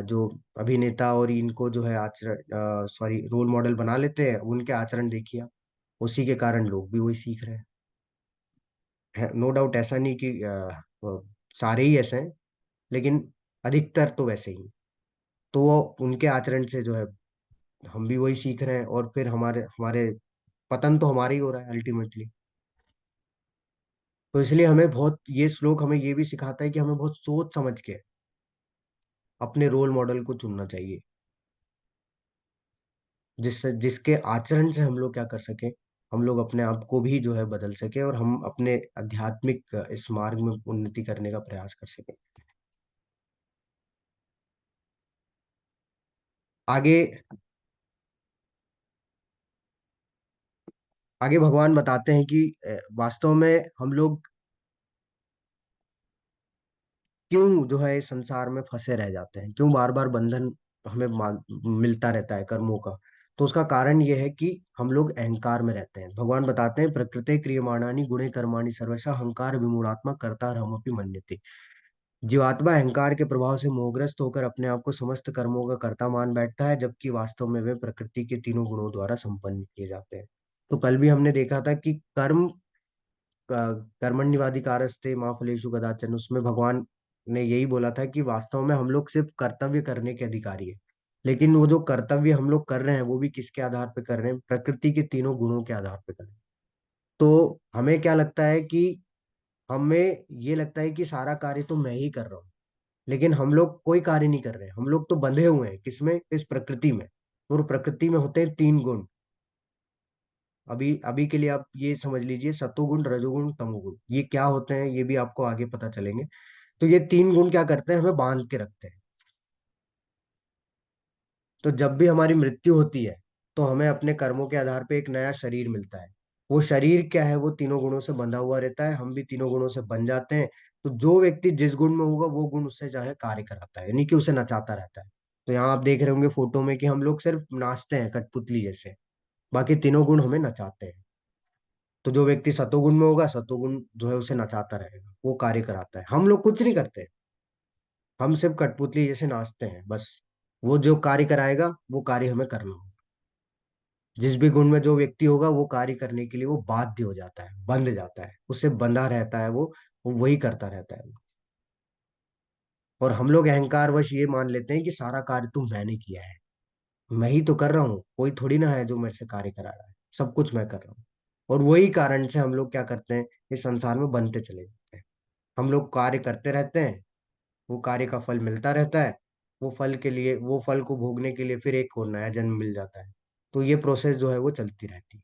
जो अभिनेता और इनको जो है आचरण, सॉरी, रोल मॉडल बना लेते हैं, उनके आचरण देखिए आप, उसी के कारण लोग भी वही सीख रहे हैं। नो डाउट, ऐसा नहीं कि सारे ही ऐसे हैं, लेकिन अधिकतर तो वैसे ही। तो वो उनके आचरण से जो है हम भी वही सीख रहे हैं, और फिर हमारे हमारे पतन तो हमारा ही हो रहा है अल्टीमेटली। तो इसलिए हमें बहुत, ये श्लोक हमें ये भी सिखाता है कि हमें बहुत सोच समझ के अपने रोल मॉडल को चुनना चाहिए, जिससे जिसके आचरण से हम लोग क्या कर सके, हम लोग अपने आप को भी जो है बदल सके, और हम अपने आध्यात्मिक इस मार्ग में उन्नति करने का प्रयास कर सके। आगे आगे भगवान बताते हैं कि वास्तव में हम लोग क्यों जो है इस संसार में फंसे रह जाते हैं, क्यों बार बार बंधन हमें मिलता रहता है कर्मों का। तो उसका कारण ये है कि हम लोग अहंकार में रहते हैं। भगवान बताते हैं, प्रकृते क्रियमाणानि गुणे कर्माणि सर्वशः अहंकार विमूढ़ात्मा कर्ता रहमपि मन्यते। जीवात्मा अहंकार के प्रभाव से मोहग्रस्त होकर अपने आप को समस्त कर्मों का कर्ता मान बैठता है, जबकि वास्तव में वे प्रकृति के तीनों गुणों द्वारा संपन्न किए जाते हैं। तो कल भी हमने देखा था कि कर्मण्यवाधिकारस्ते माँ फलेषु कदाचन, उसमें भगवान ने यही बोला था कि वास्तव में हम लोग सिर्फ कर्तव्य करने के अधिकारी है। लेकिन वो जो कर्तव्य हम लोग कर रहे हैं वो भी किसके आधार पे कर रहे हैं, प्रकृति के तीनों गुणों के आधार पे कर रहे हैं। तो हमें क्या लगता है कि, हमें ये लगता है कि सारा कार्य तो मैं ही कर रहा हूँ, लेकिन हम लोग कोई कार्य नहीं कर रहे हैं। हम लोग तो बंधे हुए हैं किसमें, इस प्रकृति में। और प्रकृति में होते हैं तीन गुण। अभी अभी के लिए आप ये समझ लीजिए, सतोगुण, रजोगुण, तमोगुण, ये क्या होते हैं ये भी आपको आगे पता चलेंगे। तो ये तीन गुण क्या करते हैं, हमें बांध के रखते हैं। तो जब भी हमारी मृत्यु होती है तो हमें अपने कर्मों के आधार पे एक नया शरीर मिलता है। वो शरीर क्या है, वो तीनों गुणों से बंधा हुआ रहता है, हम भी तीनों गुणों से बन जाते हैं। तो जो व्यक्ति जिस गुण में होगा वो गुण उससे जो है कार्य कराता है, यानी कि उसे नचाता रहता है। तो यहाँ आप देख रहे होंगे फोटो में कि हम लोग सिर्फ नाचते हैं कठपुतली जैसे, बाकी तीनों गुण हमें नचाते हैं। तो जो व्यक्ति सतोगुण में होगा, सतोगुण जो है उसे नचाता रहेगा, वो कार्य कराता है। हम लोग कुछ नहीं करते, हम सिर्फ कठपुतली जैसे नाचते हैं बस। वो जो कार्य कराएगा वो कार्य हमें करना होगा। जिस भी गुण में जो व्यक्ति होगा वो कार्य करने के लिए वो बाध्य हो जाता है, बंध जाता है, उससे बंधा रहता है वो वही करता रहता है। और हम लोग अहंकारवश ये मान लेते हैं कि सारा कार्य तो मैंने किया है, मैं ही तो कर रहा हूँ, कोई थोड़ी ना है जो मेरे से कार्य करा रहा है, सब कुछ मैं कर रहा हूँ। और वही कारण से हम लोग क्या करते हैं, इस संसार में बनते चले जाते हैं। हम लोग कार्य करते रहते हैं, वो कार्य का फल मिलता रहता है। वो फल के लिए, वो फल को भोगने के लिए फिर एक और नया जन्म मिल जाता है। तो ये प्रोसेस जो है वो चलती रहती है।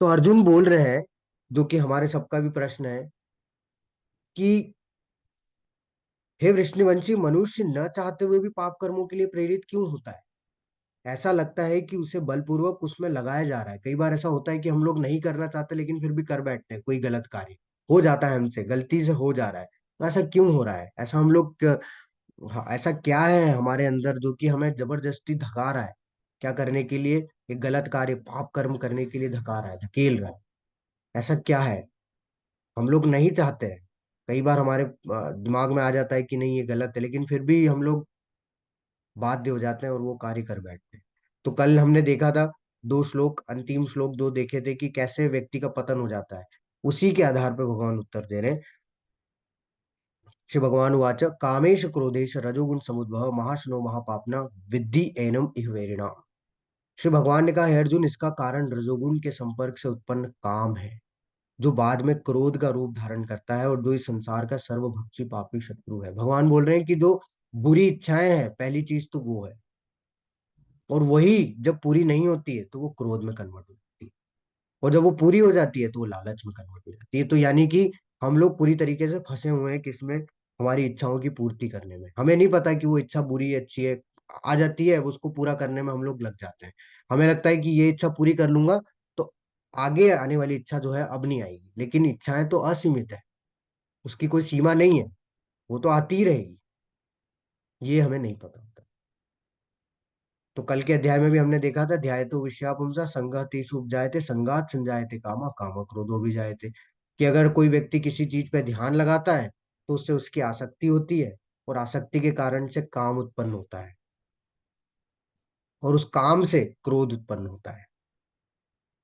तो अर्जुन बोल रहे हैं, जो कि हमारे सबका भी प्रश्न है, कि हे वृष्णिवंशी, मनुष्य न चाहते हुए भी पाप कर्मों के लिए प्रेरित क्यों होता है? ऐसा लगता है कि उसे बलपूर्वक उसमें लगाया जा रहा है। कई बार ऐसा होता है कि हम लोग नहीं करना चाहते लेकिन फिर भी कर बैठते हैं, कोई गलत कार्य हो जाता है, हमसे गलती से हो जा रहा है। तो ऐसा क्यों हो रहा है? ऐसा हम लोग हाँ, ऐसा क्या है हमारे अंदर जो कि हमें जबरदस्ती धका रहा है क्या करने के लिए? एक गलत कार्य, पाप कर्म करने के लिए धका रहा है, धकेल रहा है। ऐसा क्या है? हम लोग नहीं चाहते हैं। कई बार हमारे दिमाग में आ जाता है कि नहीं ये गलत है, लेकिन फिर भी हम लोग बाध्य हो जाते हैं और वो कार्य कर बैठते हैं। तो कल हमने देखा था, दो श्लोक, अंतिम श्लोक दो देखे थे कि कैसे व्यक्ति का पतन हो जाता है। उसी के आधार पर भगवान उत्तर दे रहे हैं। श्री भगवान उवाच कामेश क्रोधेश रजोगुण समुद्भव महाशनो महापापना विद्धि एनम इहवेरिणा। श्री भगवान ने कहा, हे अर्जुन, इसका कारण रजोगुण के संपर्क से उत्पन्न काम है, जो बाद में क्रोध का रूप धारण करता है और जो इस संसार का सर्वभक्षी पापी शत्रु है। भगवान बोल रहे हैं कि जो बुरी इच्छाएं हैं, पहली चीज तो वो है। और वही जब पूरी नहीं होती है तो वो क्रोध में कन्वर्ट हो जाती है। और जब वो पूरी हो जाती है तो वो लालच में कन्वर्ट हो जाती है। तो यानी कि हम लोग पूरी तरीके से फंसे हुए हैं किसमें? हमारी इच्छाओं की पूर्ति करने में। हमें नहीं पता कि वो इच्छा बुरी है अच्छी है, आ जाती है, उसको पूरा करने में हम लोग लग जाते हैं। हमें लगता है कि ये इच्छा पूरी कर लूंगा तो आगे आने वाली इच्छा जो है अब नहीं आएगी, लेकिन इच्छाएं तो असीमित है, उसकी कोई सीमा नहीं है, वो तो आती ही रहेगी। ये हमें नहीं पता होता। तो कल के अध्याय में भी हमने देखा था, ध्यायतो विषयापुंसा संगतिषु उपजायते संगात संजायते कामा कामा क्रोधो भी जायते, कि अगर कोई व्यक्ति किसी चीज पे ध्यान लगाता है तो उससे उसकी आसक्ति होती है, और आसक्ति के कारण से काम उत्पन्न होता है, और उस काम से क्रोध उत्पन्न होता है।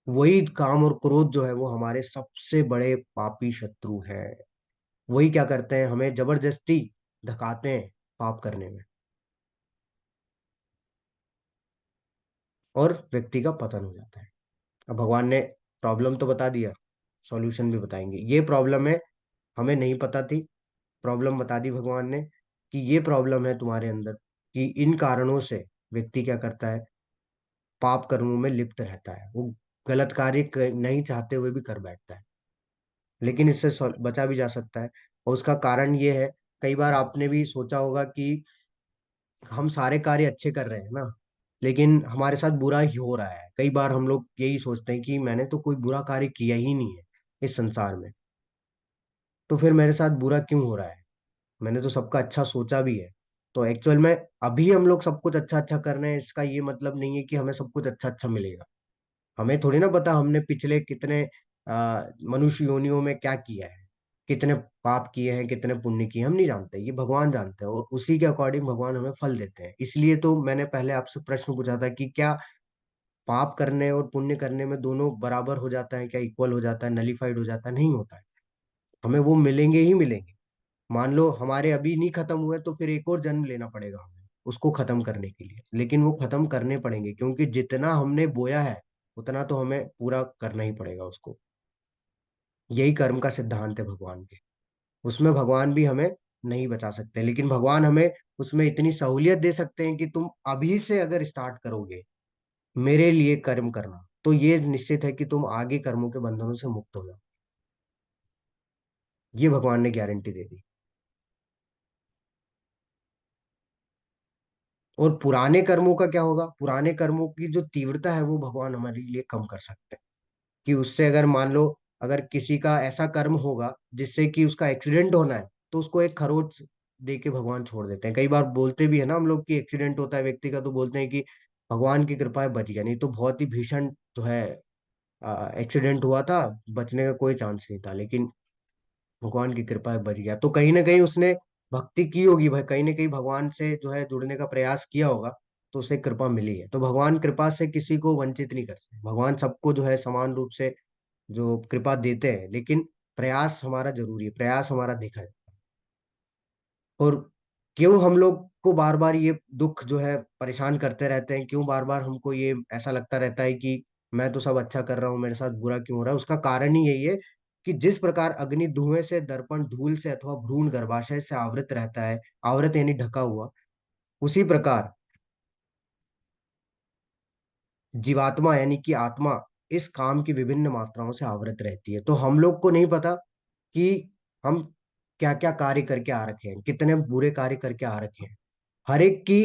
वही काम और क्रोध जो है वो हमारे सबसे बड़े पापी शत्रु है। वही क्या करते हैं, हमें जबरदस्ती धकाते हैं पाप करने में, और व्यक्ति का पतन हो जाता है। अब भगवान ने प्रॉब्लम तो बता दिया, सॉल्यूशन भी बताएंगे। ये प्रॉब्लम है, हमें नहीं पता थी, प्रॉब्लम बता दी भगवान ने कि ये प्रॉब्लम है तुम्हारे अंदर, कि इन कारणों से व्यक्ति क्या करता है, पाप कर्मों में लिप्त रहता है, वो गलत कार्य नहीं चाहते हुए भी कर बैठता है। लेकिन इससे बचा भी जा सकता है, और उसका कारण ये है, कई बार आपने भी सोचा होगा कि हम सारे कार्य अच्छे कर रहे हैं ना, लेकिन हमारे साथ बुरा ही हो रहा है। कई बार हम लोग यही सोचते हैं कि मैंने तो कोई बुरा कार्य किया ही नहीं है इस संसार में, तो फिर मेरे साथ बुरा क्यों हो रहा है? मैंने तो सबका अच्छा सोचा भी है। तो एक्चुअल में अभी हम लोग सब कुछ अच्छा अच्छा कर रहे हैं, इसका ये मतलब नहीं है कि हमें सब कुछ अच्छा अच्छा मिलेगा। हमें थोड़ी ना पता हमने पिछले कितने मनुष्य योनियों में क्या किया है, कितने पाप किए हैं, कितने पुण्य किए हैं, हम नहीं जानते, ये भगवान जानते हैं, और उसी के अकॉर्डिंग भगवान हमें फल देते हैं। इसलिए तो मैंने पहले आपसे प्रश्न पूछा था कि क्या पाप करने और पुण्य करने में दोनों बराबर हो जाता है, क्या इक्वल हो जाता है, नलीफाइड हो जाता है? नहीं होता है। हमें वो मिलेंगे ही मिलेंगे। मान लो हमारे अभी नहीं खत्म हुए तो फिर एक और जन्म लेना पड़ेगा हमें उसको खत्म करने के लिए, लेकिन वो खत्म करने पड़ेंगे, क्योंकि जितना हमने बोया है उतना तो हमें पूरा करना ही पड़ेगा उसको। यही कर्म का सिद्धांत है भगवान के। उसमें भगवान भी हमें नहीं बचा सकते, लेकिन भगवान हमें उसमें इतनी सहूलियत दे सकते हैं कि तुम अभी से अगर स्टार्ट करोगे मेरे लिए कर्म करना, तो ये निश्चित है कि तुम आगे कर्मों के बंधनों से मुक्त हो जाओ। ये भगवान ने गारंटी दे दी। और पुराने कर्मों का क्या होगा? पुराने कर्मों की जो तीव्रता है वो भगवान हमारे लिए कम कर सकते हैं। कि उससे अगर मान लो, अगर किसी का ऐसा कर्म होगा जिससे कि उसका एक्सीडेंट होना है, तो उसको एक खरोच दे के भगवान छोड़ देते हैं। कई बार बोलते भी है ना हम लोग कि एक्सीडेंट होता है व्यक्ति का, तो बोलते हैं कि भगवान की कृपा है बच गया, नहीं तो बहुत ही भीषण जो है एक्सीडेंट हुआ था, बचने का कोई चांस नहीं था, लेकिन भगवान की कृपा है बच गया। तो कहीं ना कहीं उसने भक्ति की होगी भाई, कहीं ना कहीं भगवान से जो है जुड़ने का प्रयास किया होगा, तो उसे कृपा मिली है। तो भगवान कृपा से किसी को वंचित नहीं करते, भगवान सबको जो है समान रूप से जो कृपा देते हैं, लेकिन प्रयास हमारा जरूरी है, प्रयास हमारा दिखा है। और क्यों हम लोग को बार बार ये दुख जो है परेशान करते रहते हैं, क्यों बार बार हमको ये ऐसा लगता रहता है कि मैं तो सब अच्छा कर रहा हूँ, मेरे साथ बुरा क्यों हो रहा है? उसका कारण ही यही है कि जिस प्रकार अग्नि धुएं से, दर्पण धूल से अथवा भ्रूण गर्भाशय से आवृत रहता है, आवृत यानी ढका हुआ, उसी प्रकार जीवात्मा यानी कि आत्मा इस काम की विभिन्न मात्राओं से आवृत रहती है। तो हम लोग को नहीं पता कि हम क्या क्या कार्य करके आ रखे हैं, कितने बुरे कार्य करके आ रखे हैं। हर एक की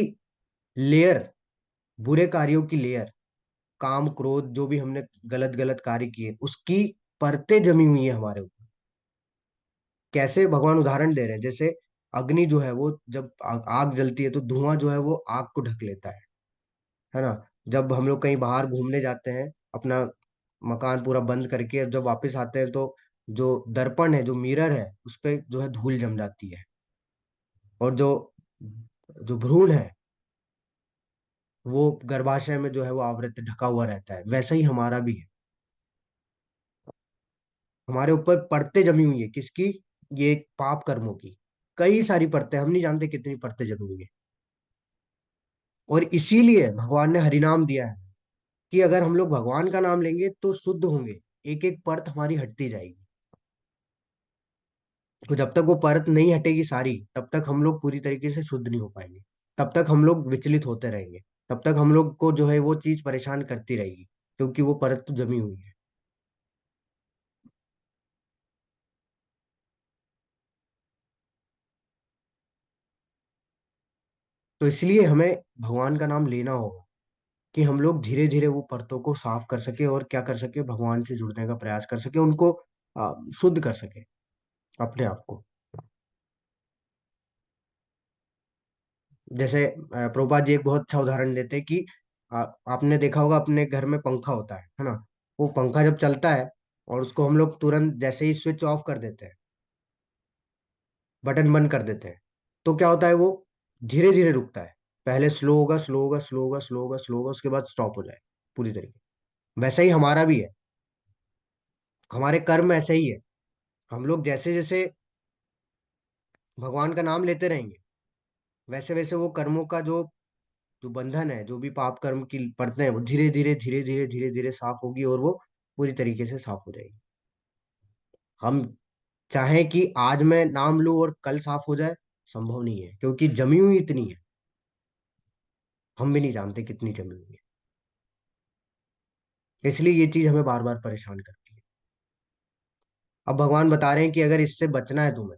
लेयर, बुरे कार्यों की लेयर, काम क्रोध जो भी हमने गलत गलत कार्य किए, उसकी परतें जमी हुई है हमारे ऊपर। कैसे? भगवान उदाहरण दे रहे हैं, जैसे अग्नि जो है वो जब आग जलती है तो धुआं जो है वो आग को ढक लेता है ना? जब हम लोग कहीं बाहर घूमने जाते हैं, अपना मकान पूरा बंद करके जब वापस आते हैं, तो जो दर्पण है, जो मिरर है, उस पे जो है धूल जम जाती है। और जो जो भ्रूण है वो गर्भाशय में जो है वो आवृत ढका हुआ रहता है। वैसा ही हमारा भी है, हमारे ऊपर परतें जमी हुई है। किसकी? ये पाप कर्मों की कई सारी परतें, हम नहीं जानते कितनी परतें जमी हुई है। और इसीलिए भगवान ने हरिनाम दिया है कि अगर हम लोग भगवान का नाम लेंगे तो शुद्ध होंगे, एक एक परत हमारी हटती जाएगी। तो जब तक वो परत नहीं हटेगी सारी, तब तक हम लोग पूरी तरीके से शुद्ध नहीं हो पाएंगे। तब तक हम लोग विचलित होते रहेंगे, तब तक हम लोग को जो है वो चीज परेशान करती रहेगी, क्योंकि वो परत तो जमी हुई है। तो इसलिए हमें भगवान का नाम लेना होगा कि हम लोग धीरे धीरे वो परतों को साफ कर सके, और क्या कर सके, भगवान से जुड़ने का प्रयास कर सके, उनको शुद्ध कर सके अपने आप को। जैसे प्रभुपाद जी एक बहुत अच्छा उदाहरण देते हैं कि आपने देखा होगा अपने घर में पंखा होता है ना? वो पंखा जब चलता है और उसको हम लोग तुरंत जैसे ही स्विच ऑफ कर देते हैं, बटन बंद कर देते हैं, तो क्या होता है? वो धीरे धीरे रुकता है। पहले स्लो होगा, स्लो होगा, स्लो होगा, स्लो होगा, स्लो होगा, उसके बाद स्टॉप हो जाए पूरी तरीके। वैसा ही हमारा भी है, हमारे कर्म ऐसे ही है। हम लोग जैसे जैसे भगवान का नाम लेते रहेंगे, वैसे वैसे वो कर्मों का जो जो बंधन है, जो भी पाप कर्म की परतें हैं, वो धीरे धीरे धीरे धीरे धीरे धीरे साफ होगी, और वो पूरी तरीके से साफ हो जाएगी। हम चाहें कि आज मैं नाम लूं और कल साफ हो जाए, संभव नहीं है, क्योंकि जमी हुई इतनी है, हम भी नहीं जानते कितनी जमी हुई है। इसलिए ये चीज हमें बार बार परेशान करती है। अब भगवान बता रहे हैं कि अगर इससे बचना है तुम्हें,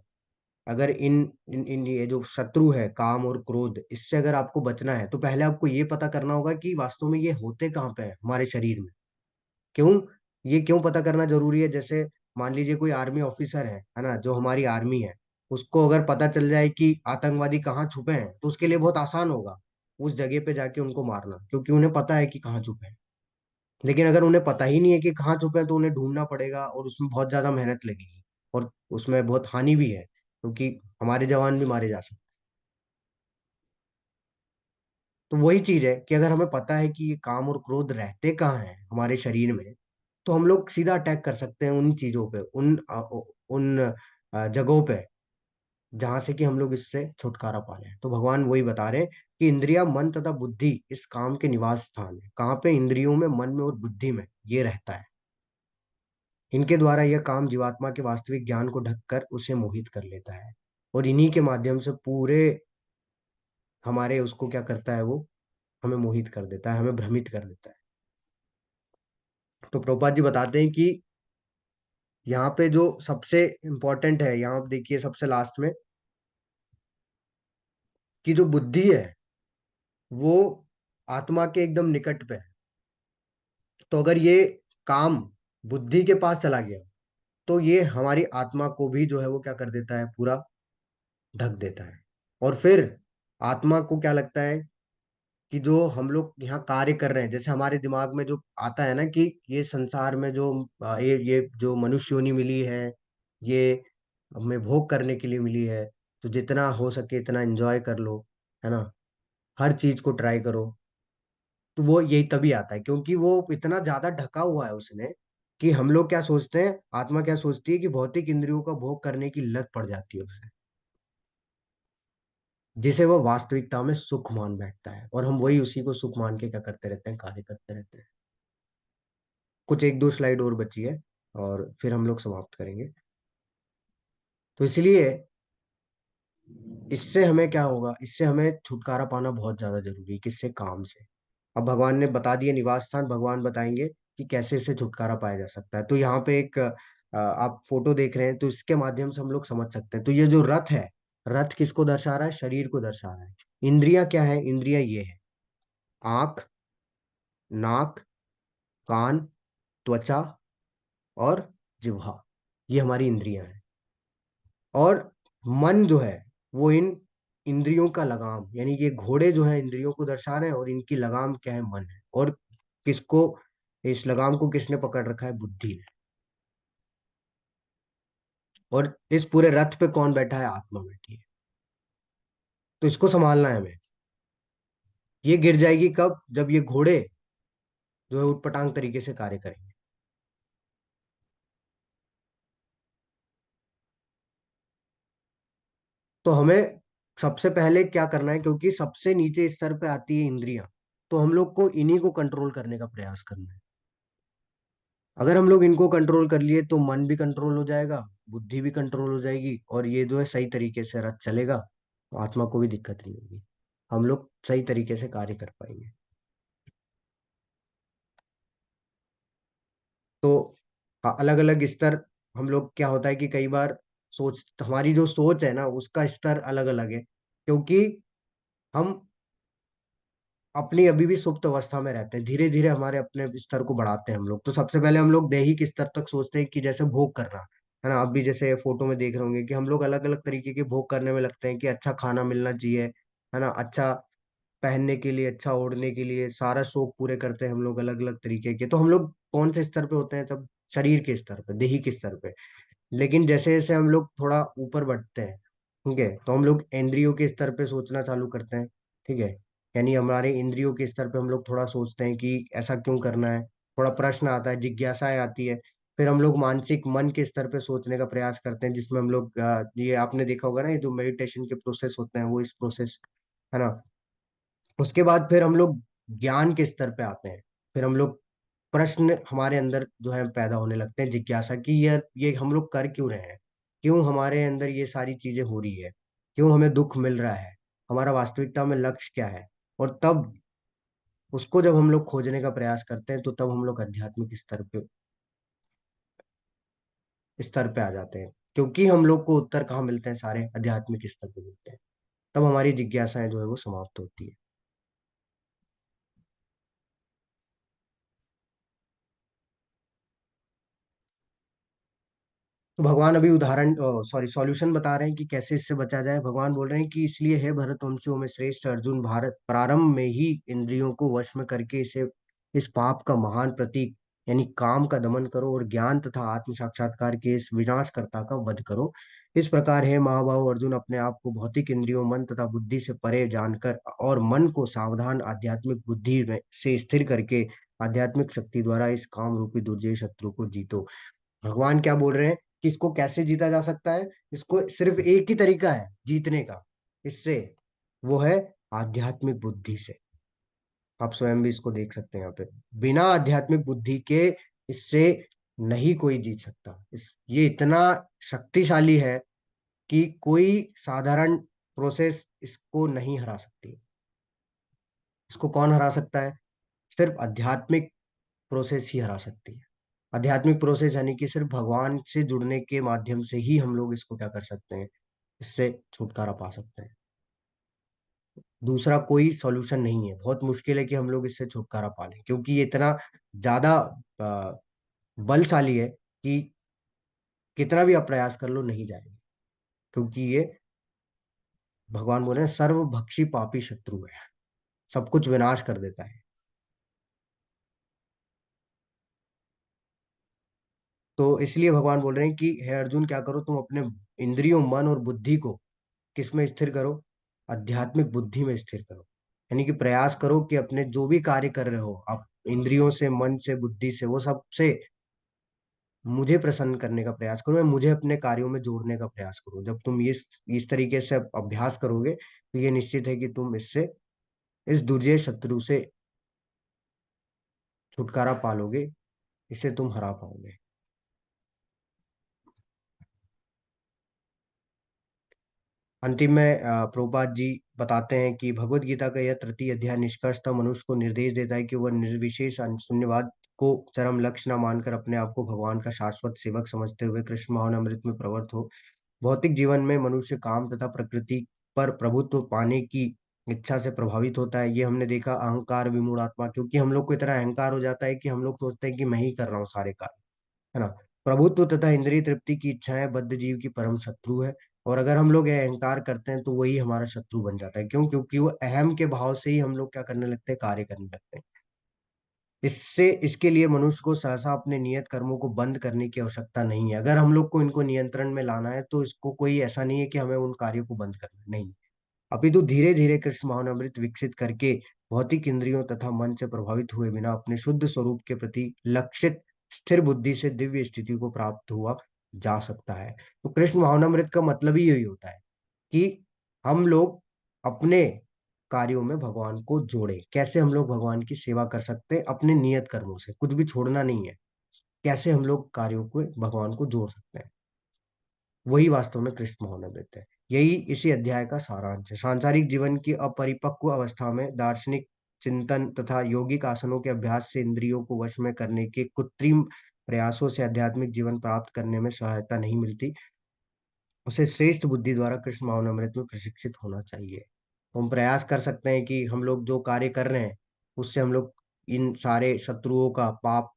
अगर इन ये जो शत्रु है काम और क्रोध, इससे अगर आपको बचना है, तो पहले आपको ये पता करना होगा कि वास्तव में ये होते कहाँ पे है हमारे शरीर में। क्यों? ये क्यों पता करना जरूरी है? जैसे मान लीजिए कोई आर्मी ऑफिसर है ना, जो हमारी आर्मी है, उसको अगर पता चल जाए कि आतंकवादी कहाँ छुपे हैं, तो उसके लिए बहुत आसान होगा उस जगह पे जाके उनको मारना, क्योंकि उन्हें पता है कि कहाँ छुपे हैं। लेकिन अगर उन्हें पता ही नहीं है कि कहाँ छुपे हैं, तो उन्हें ढूंढना पड़ेगा, और उसमें बहुत ज्यादा मेहनत लगेगी, और उसमें बहुत हानि भी है, क्योंकि हमारे जवान भी मारे जा सकते हैं। तो वही चीज है कि अगर हमें पता है कि ये काम और क्रोध रहते कहाँ हैं हमारे शरीर में, तो हम लोग सीधा अटैक कर सकते हैं उन चीजों पे, उन जगहों पे, जहां से कि हम लोग इससे छुटकारा पा लें। तो भगवान वही बता रहे हैं कि इंद्रिया, मन तथा बुद्धि इस काम के निवास स्थान है। कहाँ पे? इंद्रियों में, मन में और बुद्धि में ये रहता है। इनके द्वारा यह काम जीवात्मा के वास्तविक ज्ञान को ढककर उसे मोहित कर लेता है, और इन्हीं के माध्यम से पूरे हमारे उसको क्या करता है? वो हमें मोहित कर देता है, हमें भ्रमित कर देता है। तो प्रभुपाद जी बताते हैं कि यहाँ पे जो सबसे इम्पोर्टेंट है, यहाँ आप देखिए सबसे लास्ट में, कि जो बुद्धि है वो आत्मा के एकदम निकट पे है। तो अगर ये काम बुद्धि के पास चला गया तो ये हमारी आत्मा को भी जो है वो क्या कर देता है, पूरा ढक देता है। और फिर आत्मा को क्या लगता है कि जो हम लोग यहाँ कार्य कर रहे हैं, जैसे हमारे दिमाग में जो आता है ना कि ये संसार में जो ये जो मनुष्य योनि मिली है, ये हमें भोग करने के लिए मिली है, तो जितना हो सके इतना एंजॉय कर लो, है ना, हर चीज को ट्राई करो। तो वो यही तभी आता है क्योंकि वो इतना ज्यादा ढका हुआ है उसने, कि हम लोग क्या सोचते हैं, आत्मा क्या सोचती है कि भौतिक इंद्रियों का भोग करने की लत पड़ जाती है उसे, जिसे वो वास्तविकता में सुख मान बैठता है, और हम वही उसी को सुख मान के क्या करते रहते हैं, कार्य करते रहते हैं। कुछ एक दो स्लाइड और बची है और फिर हम लोग समाप्त करेंगे। तो इसलिए इससे हमें क्या होगा, इससे हमें छुटकारा पाना बहुत ज्यादा जरूरी है, किससे, काम से। अब भगवान ने बता दिया निवास स्थान, भगवान बताएंगे कि कैसे इससे छुटकारा पाया जा सकता है। तो यहाँ पे एक आप फोटो देख रहे हैं, तो इसके माध्यम से हम लोग समझ सकते हैं। तो ये जो रथ है, रथ किसको दर्शा रहा है, शरीर को दर्शा रहा है। इंद्रियां क्या है, इंद्रियां ये है, आंख, नाक, कान, त्वचा और जिह्वा, ये हमारी इंद्रियां हैं। और मन जो है वो इन इंद्रियों का लगाम, यानी ये घोड़े जो है इंद्रियों को दर्शा रहे हैं, और इनकी लगाम क्या है, मन है। और किसको, इस लगाम को किसने पकड़ रखा है, बुद्धि ने। और इस पूरे रथ पे कौन बैठा है, आत्मा बैठी है। तो इसको संभालना है हमें। ये गिर जाएगी कब, जब ये घोड़े जो है उटपटांग तरीके से कार्य करेंगे। तो हमें सबसे पहले क्या करना है, क्योंकि सबसे नीचे स्तर पे आती है इंद्रियां, तो हम लोग को इन्हीं को कंट्रोल करने का प्रयास करना है। अगर हम लोग इनको कंट्रोल कर लिए तो मन भी कंट्रोल हो जाएगा, बुद्धि भी कंट्रोल हो जाएगी, और ये जो है सही तरीके से रथ चलेगा, तो आत्मा को भी दिक्कत नहीं होगी, हम लोग सही तरीके से कार्य कर पाएंगे। तो अलग अलग स्तर, हम लोग क्या होता है कि कई बार सोच, हमारी जो सोच है ना उसका स्तर अलग अलग है, क्योंकि हम अपनी अभी भी सुप्त अवस्था में रहते हैं। धीरे धीरे हमारे अपने स्तर को बढ़ाते हैं हम लोग। तो सबसे पहले हम लोग दैहिक स्तर तक सोचते हैं कि जैसे भोग करना, है ना, अभी जैसे फोटो में देख रहे होंगे कि हम लोग अलग अलग तरीके के भोग करने में लगते हैं, कि अच्छा खाना मिलना चाहिए, है ना, अच्छा पहनने के लिए, अच्छा ओढ़ने के लिए, सारा शौक पूरे करते हैं हम लोग अलग अलग तरीके के। तो हम लोग कौन से स्तर पे होते हैं तब, शरीर के स्तर पे, दैहिक स्तर पे। लेकिन जैसे जैसे हम लोग थोड़ा ऊपर बढ़ते हैं, ठीक है, तो हम लोग इंद्रियों के स्तर पे सोचना चालू करते हैं, ठीक है, यानी हमारे इंद्रियों के स्तर पे हम लोग थोड़ा सोचते हैं कि ऐसा क्यों करना है, थोड़ा प्रश्न आता है, जिज्ञासाएं आती है। फिर हम लोग मानसिक मन के स्तर पे सोचने का प्रयास करते हैं, जिसमें हम लोग ये आपने देखा होगा ना, ये जो मेडिटेशन के प्रोसेस होते हैं वो इस प्रोसेस, है ना। उसके बाद फिर हम लोग ज्ञान के स्तर पे आते हैं। फिर हम लोग प्रश्न हमारे अंदर जो है पैदा होने लगते हैं, जिज्ञासा की, ये हम लोग कर क्यों रहे हैं, क्यों हमारे अंदर ये सारी चीजें हो रही है, क्यों हमें दुख मिल रहा है, हमारा वास्तविकता में लक्ष्य क्या है। और तब उसको जब हम लोग खोजने का प्रयास करते हैं, तो तब हम लोग आध्यात्मिक स्तर पे आ जाते हैं, क्योंकि हम लोग को उत्तर कहाँ मिलते हैं, सारे आध्यात्मिक स्तर पे मिलते हैं। तब हमारी जिज्ञासाएं जो है वो समाप्त होती है। तो भगवान अभी उदाहरण, सॉरी, सॉल्यूशन बता रहे हैं कि कैसे इससे बचा जाए। भगवान बोल रहे हैं कि इसलिए है भरतवंशियों में श्रेष्ठ अर्जुन, भारत प्रारंभ में ही इंद्रियों को वश में करके इसे, इस पाप का महान प्रतीक यानी काम का दमन करो, और ज्ञान तथा आत्म साक्षात्कार के इस विनाशकर्ता का वध करो। इस प्रकार है महाबाहो अर्जुन, अपने आप को भौतिक इंद्रियों, मन तथा बुद्धि से परे जानकर, और मन को सावधान आध्यात्मिक बुद्धि में से स्थिर करके आध्यात्मिक शक्ति द्वारा इस काम रूपी दुर्जय शत्रु को जीतो। भगवान क्या बोल रहे हैं कि इसको कैसे जीता जा सकता है, इसको सिर्फ एक ही तरीका है जीतने का, इससे, वो है आध्यात्मिक बुद्धि से। आप स्वयं भी इसको देख सकते हैं यहाँ पे, बिना आध्यात्मिक बुद्धि के इससे नहीं कोई जीत सकता। इस ये इतना शक्तिशाली है कि कोई साधारण प्रोसेस इसको नहीं हरा सकती। इसको कौन हरा सकता है, सिर्फ आध्यात्मिक प्रोसेस ही हरा सकती है। आध्यात्मिक प्रोसेस यानी कि सिर्फ भगवान से जुड़ने के माध्यम से ही हम लोग इसको क्या कर सकते हैं, इससे छुटकारा पा सकते हैं। दूसरा कोई सॉल्यूशन नहीं है। बहुत मुश्किल है कि हम लोग इससे छुटकारा पा लें, क्योंकि ये इतना ज्यादा अ, बलशाली है कि कितना भी आप प्रयास कर लो नहीं जाएगा। क्योंकि ये भगवान बोल रहे हैं सर्वभक्षी पापी शत्रु है, सब कुछ विनाश कर देता है। तो इसलिए भगवान बोल रहे हैं कि हे अर्जुन, क्या करो तुम अपने इंद्रियों, मन और बुद्धि को किस में स्थिर करो? आध्यात्मिक बुद्धि में स्थिर करो। यानी कि प्रयास करो कि अपने जो भी कार्य कर रहे हो आप, इंद्रियों से, मन से, बुद्धि से, वो सब से मुझे प्रसन्न करने का प्रयास करो, या मुझे अपने कार्यों में जोड़ने का प्रयास करो। जब तुम इस तरीके से अभ्यास करोगे तो ये निश्चित है कि तुम इससे, इस दुर्जय शत्रु से छुटकारा पालोगे, इसे तुम हरा पाओगे। अंतिम में प्रभुपाद जी बताते हैं कि भगवत गीता का यह तृतीय अध्याय निष्कर्षतः मनुष्य को निर्देश देता है कि वह निर्विशेष शून्यवाद को चरम लक्ष्य न मानकर अपने आप को भगवान का शाश्वत सेवक समझते हुए कृष्ण भावनामृत में प्रवृत्त हो। भौतिक जीवन में मनुष्य काम तथा प्रकृति पर प्रभुत्व पाने की इच्छा से प्रभावित होता है। ये हमने देखा, अहंकार विमूढ़ात्मा, क्योंकि हम लोग को इतना अहंकार हो जाता है कि हम लोग सोचते हैं कि मैं ही कर रहा हूँ सारे कार्य, है ना। प्रभुत्व तथा इंद्रिय तृप्ति की इच्छाएं बद्ध जीव की परम शत्रु है। और अगर हम लोग ये अहंकार करते हैं तो वही हमारा शत्रु बन जाता है। क्यों? क्योंकि वो अहम के भाव से ही हम लोग क्या करने लगते हैं, कार्य करने लगते हैं। इसके लिए मनुष्य को सहसा अपने नियत कर्मों को बंद करने की आवश्यकता नहीं है। अगर हम लोग को इनको नियंत्रण में लाना है तो इसको कोई ऐसा नहीं है कि हमें उन कार्यों को बंद करना है, नहीं। अपितु धीरे धीरे कृष्ण भावनामृत विकसित करके भौतिक इंद्रियों तथा मन से प्रभावित हुए बिना अपने शुद्ध स्वरूप के प्रति लक्षित स्थिर बुद्धि से दिव्य स्थिति को प्राप्त हुआ जा सकता है। तो कृष्ण भावनामृत का मतलब ही यही होता है कि हम लोग अपने कार्यों में भगवान को जोड़े। कैसे हम लोग भगवान की सेवा कर सकते हैं? अपने नियत कर्मों से, कुछ भी छोड़ना नहीं है। कैसे हम लोग कार्यों को भगवान को जोड़ सकते हैं, वही वास्तव में कृष्ण भावनामृत है। यही इसी अध्याय का सारांश है। सांसारिक जीवन की अपरिपक्व अवस्था में दार्शनिक चिंतन तथा योगिक आसनों के अभ्यास से इंद्रियों को वश में करने के कृत्रिम प्रयासों से आध्यात्मिक जीवन प्राप्त करने में सहायता नहीं मिलती। उसे श्रेष्ठ बुद्धि द्वारा कृष्ण भावनामृत में प्रशिक्षित होना चाहिए। तो हम प्रयास कर सकते हैं कि हम लोग जो कार्य कर रहे हैं उससे हम लोग इन सारे शत्रुओं का, पाप,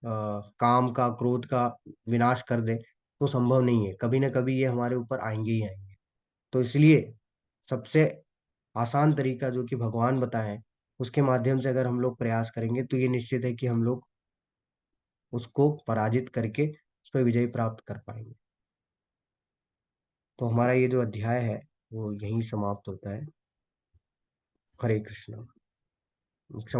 काम का, क्रोध का विनाश कर दें। तो संभव नहीं है, कभी ना कभी ये हमारे ऊपर आएंगे ही आएंगे। तो इसलिए सबसे आसान तरीका जो कि भगवान बताए हैं, उसके माध्यम से अगर हम लोग प्रयास करेंगे तो ये निश्चित है कि हम लोग उसको पराजित करके उस पर विजय प्राप्त कर पाएंगे। तो हमारा ये जो अध्याय है वो यहीं समाप्त होता है। हरे कृष्ण।